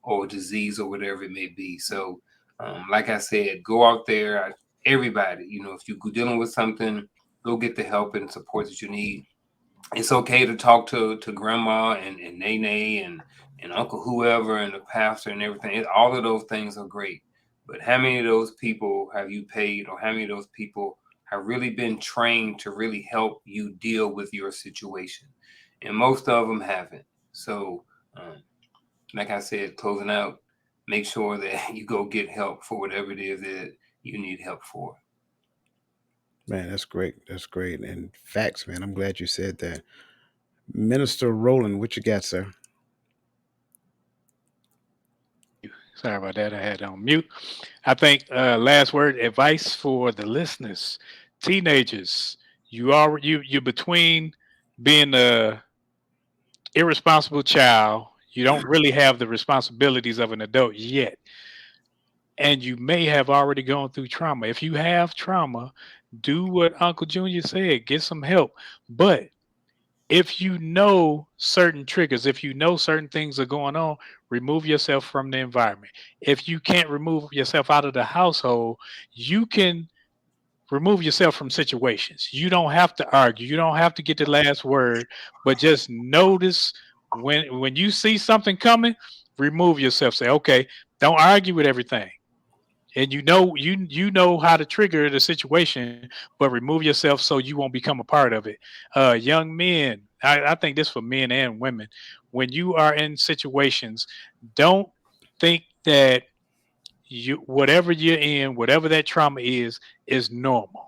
S4: or disease or whatever it may be. So, like I said, go out there, everybody, if you're dealing with something, go get the help and support that you need. It's okay to talk to grandma and nene and uncle whoever and the pastor and everything. All of those things are great. But how many of those people have you paid, or how many of those people have really been trained to really help you deal with your situation? And most of them haven't. So, like I said, closing out, make sure that you go get help for whatever it is that you need help for.
S1: Man, that's great. That's great. And facts, man. I'm glad you said that. Minister Roland, what you got, sir?
S3: Sorry about that. I had it on mute. I think last word advice for the listeners, teenagers. You're between being a irresponsible child. You don't really have the responsibilities of an adult yet, and you may have already gone through trauma. If you have trauma, do what Uncle Junior said. Get some help. But if you know certain triggers, if you know certain things are going on, remove yourself from the environment. If you can't remove yourself out of the household, you can remove yourself from situations. You don't have to argue. You don't have to get the last word, but just notice when you see something coming, remove yourself. Say, okay, don't argue with everything. and you know how to trigger the situation, but remove yourself so you won't become a part of it. Young men, I think this for men and women. When you are in situations, don't think that you whatever you're in, whatever that trauma is normal.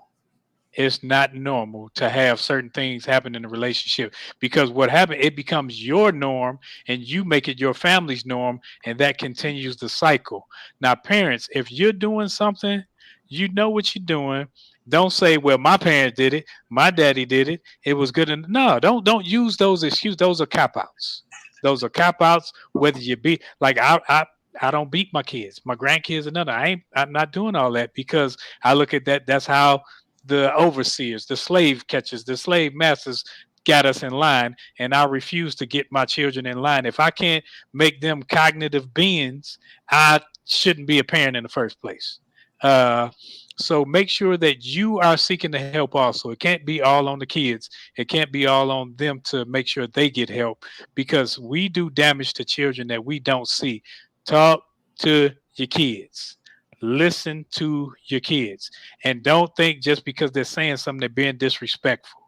S3: It's not normal to have certain things happen in a relationship, because what happened, it becomes your norm and you make it your family's norm, and that continues the cycle. Now, parents, if you're doing something, you know what you're doing. Don't say, well, my parents did it, my daddy did it, it was good. And no, don't use those excuses. Those are cop outs. Those are cop outs. Whether you be like, I don't beat my kids, my grandkids, and none. I'm not doing all that, because I look at that. That's how the overseers, the slave catchers, the slave masters got us in line, and I refuse to get my children in line. If I can't make them cognitive beings, I shouldn't be a parent in the first place. Uh, so make sure that you are seeking the help also. It can't be all on the kids. It can't be all on them to make sure they get help, because we do damage to children that we don't see. Talk to your kids. Listen to your kids, and don't think just because they're saying something they're being disrespectful.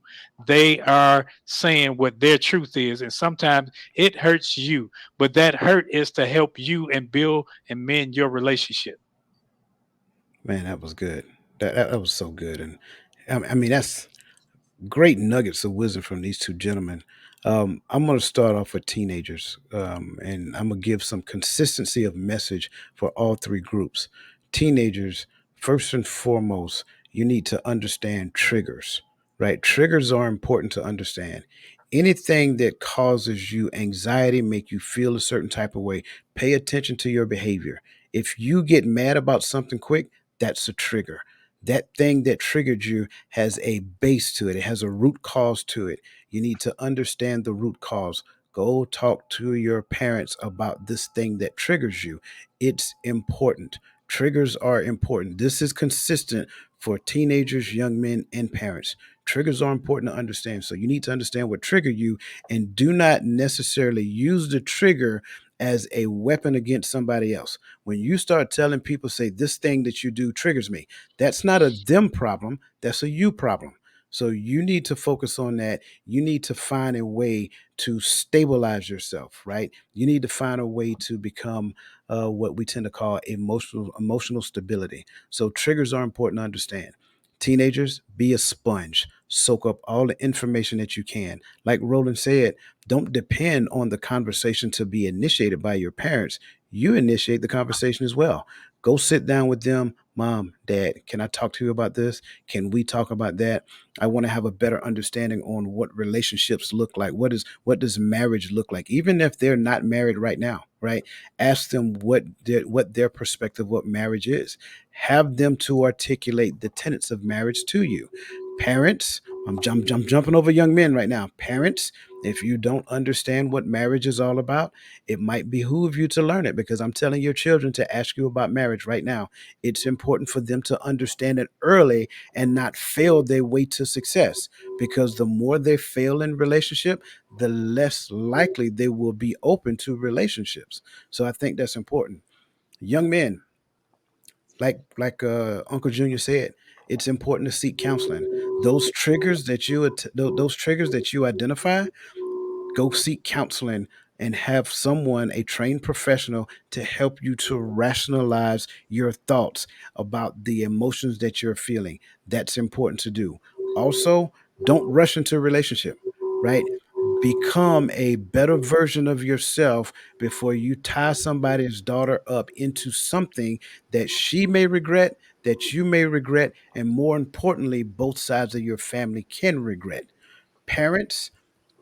S3: They are saying what their truth is, and sometimes it hurts you, but that hurt is to help you and build and mend your relationship.
S1: Man, that was good. That was so good. And I mean, that's great nuggets of wisdom from these two gentlemen. I'm going to start off with teenagers, and I'm going to give some consistency of message for all three groups. Teenagers, first and foremost, you need to understand triggers, right? Triggers are important to understand. Anything that causes you anxiety, make you feel a certain type of way, pay attention to your behavior. If you get mad about something quick, that's a trigger. That thing that triggered you has a base to it. It has a root cause to it. You need to understand the root cause. Go talk to your parents about this thing that triggers you. It's important. Triggers are important. This is consistent for teenagers, young men, and parents. Triggers are important to understand. So you need to understand what triggered you, and do not necessarily use the trigger as a weapon against somebody else. When you start telling people, say, this thing that you do triggers me, that's not a them problem, that's a you problem. So you need to focus on that. You need to find a way to stabilize yourself, right? You need to find a way to become what we tend to call emotional stability. So triggers are important to understand. Teenagers, be a sponge. Soak up all the information that you can. Like Roland said, don't depend on the conversation to be initiated by your parents. You initiate the conversation as well. Go sit down with them. Mom, dad, can I talk to you about this? Can we talk about that? I want to have a better understanding on what relationships look like. What does marriage look like? Even if they're not married right now, right? Ask them what their perspective what marriage is. Have them to articulate the tenets of marriage to you. Parents, I'm jumping over young men right now. Parents, if you don't understand what marriage is all about, it might behoove you to learn it, because I'm telling your children to ask you about marriage right now. It's important for them to understand it early and not fail their way to success, because the more they fail in relationship, the less likely they will be open to relationships. So I think that's important. Young men, like Uncle Junior said, it's important to seek counseling. Those triggers that you identify, go seek counseling and have someone, a trained professional, to help you to rationalize your thoughts about the emotions that you're feeling. That's important to do. Also, don't rush into a relationship, right? Become a better version of yourself before you tie somebody's daughter up into something that she may regret, that you may regret, and more importantly, both sides of your family can regret. Parents,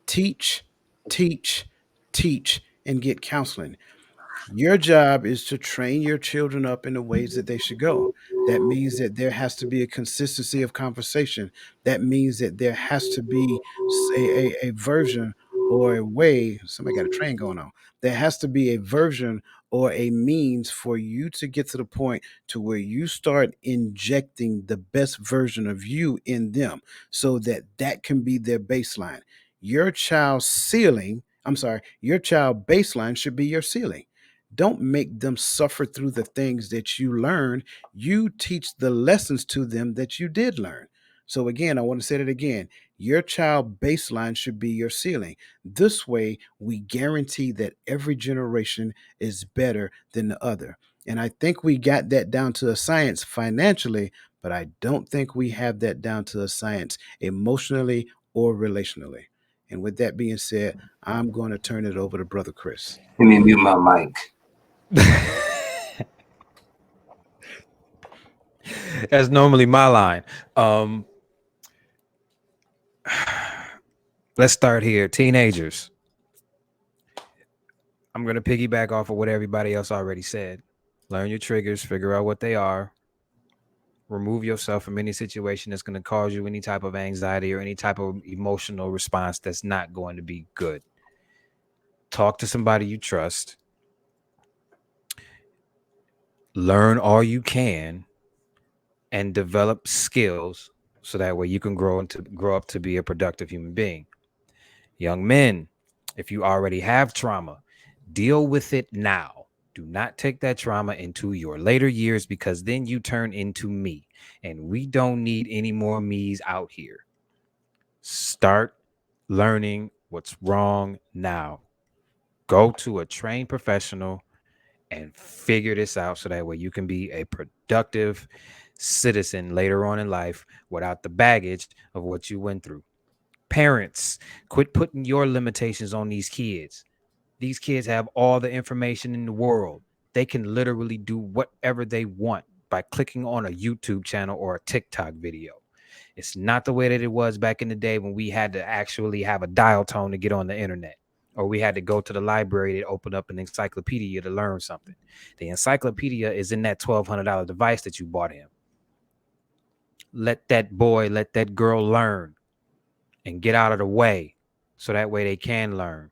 S1: teach, teach, teach, and get counseling. Your job is to train your children up in the ways that they should go. That means that there has to be a consistency of conversation. That means that there has to be a version or a way. Somebody got a train going on. There has to be a version or a means for you to get to the point to where you start injecting the best version of you in them, so that that can be their baseline. Your child's ceiling, I'm sorry, your child baseline should be your ceiling. Don't make them suffer through the things that you learned. You teach the lessons to them that you did learn. So, again, I want to say that again. Your child baseline should be your ceiling. This way, we guarantee that every generation is better than the other. And I think we got that down to a science financially, but I don't think we have that down to a science emotionally or relationally. And with that being said, I'm going to turn it over to Brother Chris.
S4: Let me mute my mic.
S2: That's normally my line. Let's start here. Teenagers. I'm going to piggyback off of what everybody else already said. Learn your triggers, figure out what they are. Remove yourself from any situation that's going to cause you any type of anxiety or any type of emotional response that's not going to be good. Talk to somebody you trust. Learn all you can and develop skills so that way you can grow up to be a productive human being. Young men, if you already have trauma, deal with it now. Do not take that trauma into your later years, because then you turn into me, and we don't need any more me's out here. Start learning what's wrong now. Go to a trained professional and figure this out so that way you can be a productive citizen later on in life without the baggage of what you went through. Parents, quit putting your limitations on these kids. These kids have all the information in the world. They can literally do whatever they want by clicking on a YouTube channel or a TikTok video. It's not the way that it was back in the day when we had to actually have a dial tone to get on the internet, or we had to go to the library to open up an encyclopedia to learn something. The encyclopedia is in that $1,200 device that you bought him. Let that boy, let that girl learn and get out of the way so that way they can learn.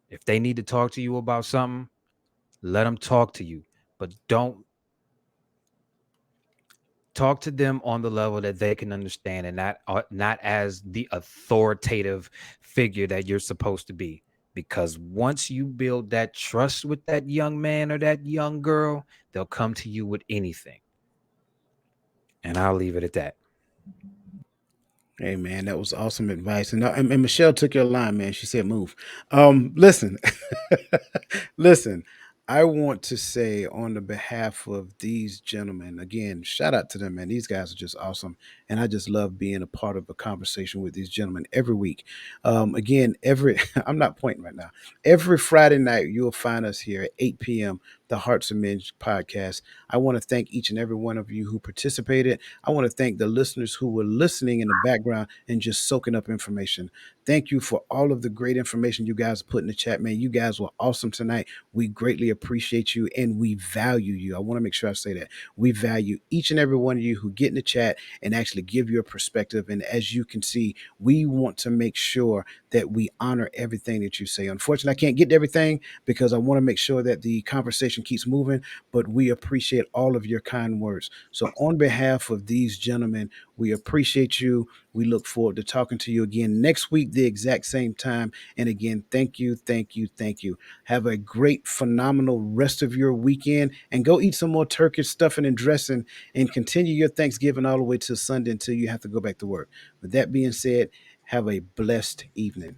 S2: If they need to talk to you about something, let them talk to you, but don't talk to them on the level that they can understand, and not as the authoritative figure that you're supposed to be. Because once you build that trust with that young man or that young girl, they'll come to you with anything. And I'll leave it at that.
S1: Hey man, that was awesome advice. And Michelle took your line, man. She said move. Listen, listen. I want to say on the behalf of these gentlemen, again, shout out to them, man. These guys are just awesome, and I just love being a part of a conversation with these gentlemen every week. Again, every I'm not pointing right now. Every Friday night, you'll find us here at 8 p.m. The Hearts of Men podcast. I want to thank each and every one of you who participated. I want to thank the listeners who were listening in the background and just soaking up information. Thank you for all of the great information you guys put in the chat, man. You guys were awesome tonight. We greatly appreciate you and we value you. I want to make sure I say that. We value each and every one of you who get in the chat and actually give your perspective. And as you can see, we want to make sure that we honor everything that you say. Unfortunately, I can't get to everything because I want to make sure that the conversation keeps moving, but we appreciate all of your kind words. So on behalf of these gentlemen, we appreciate you. We look forward to talking to you again next week, the exact same time. And again, thank you, thank you, thank you. Have a great, phenomenal rest of your weekend and go eat some more turkey stuffing and dressing and continue your Thanksgiving all the way to Sunday until you have to go back to work. With that being said, have a blessed evening.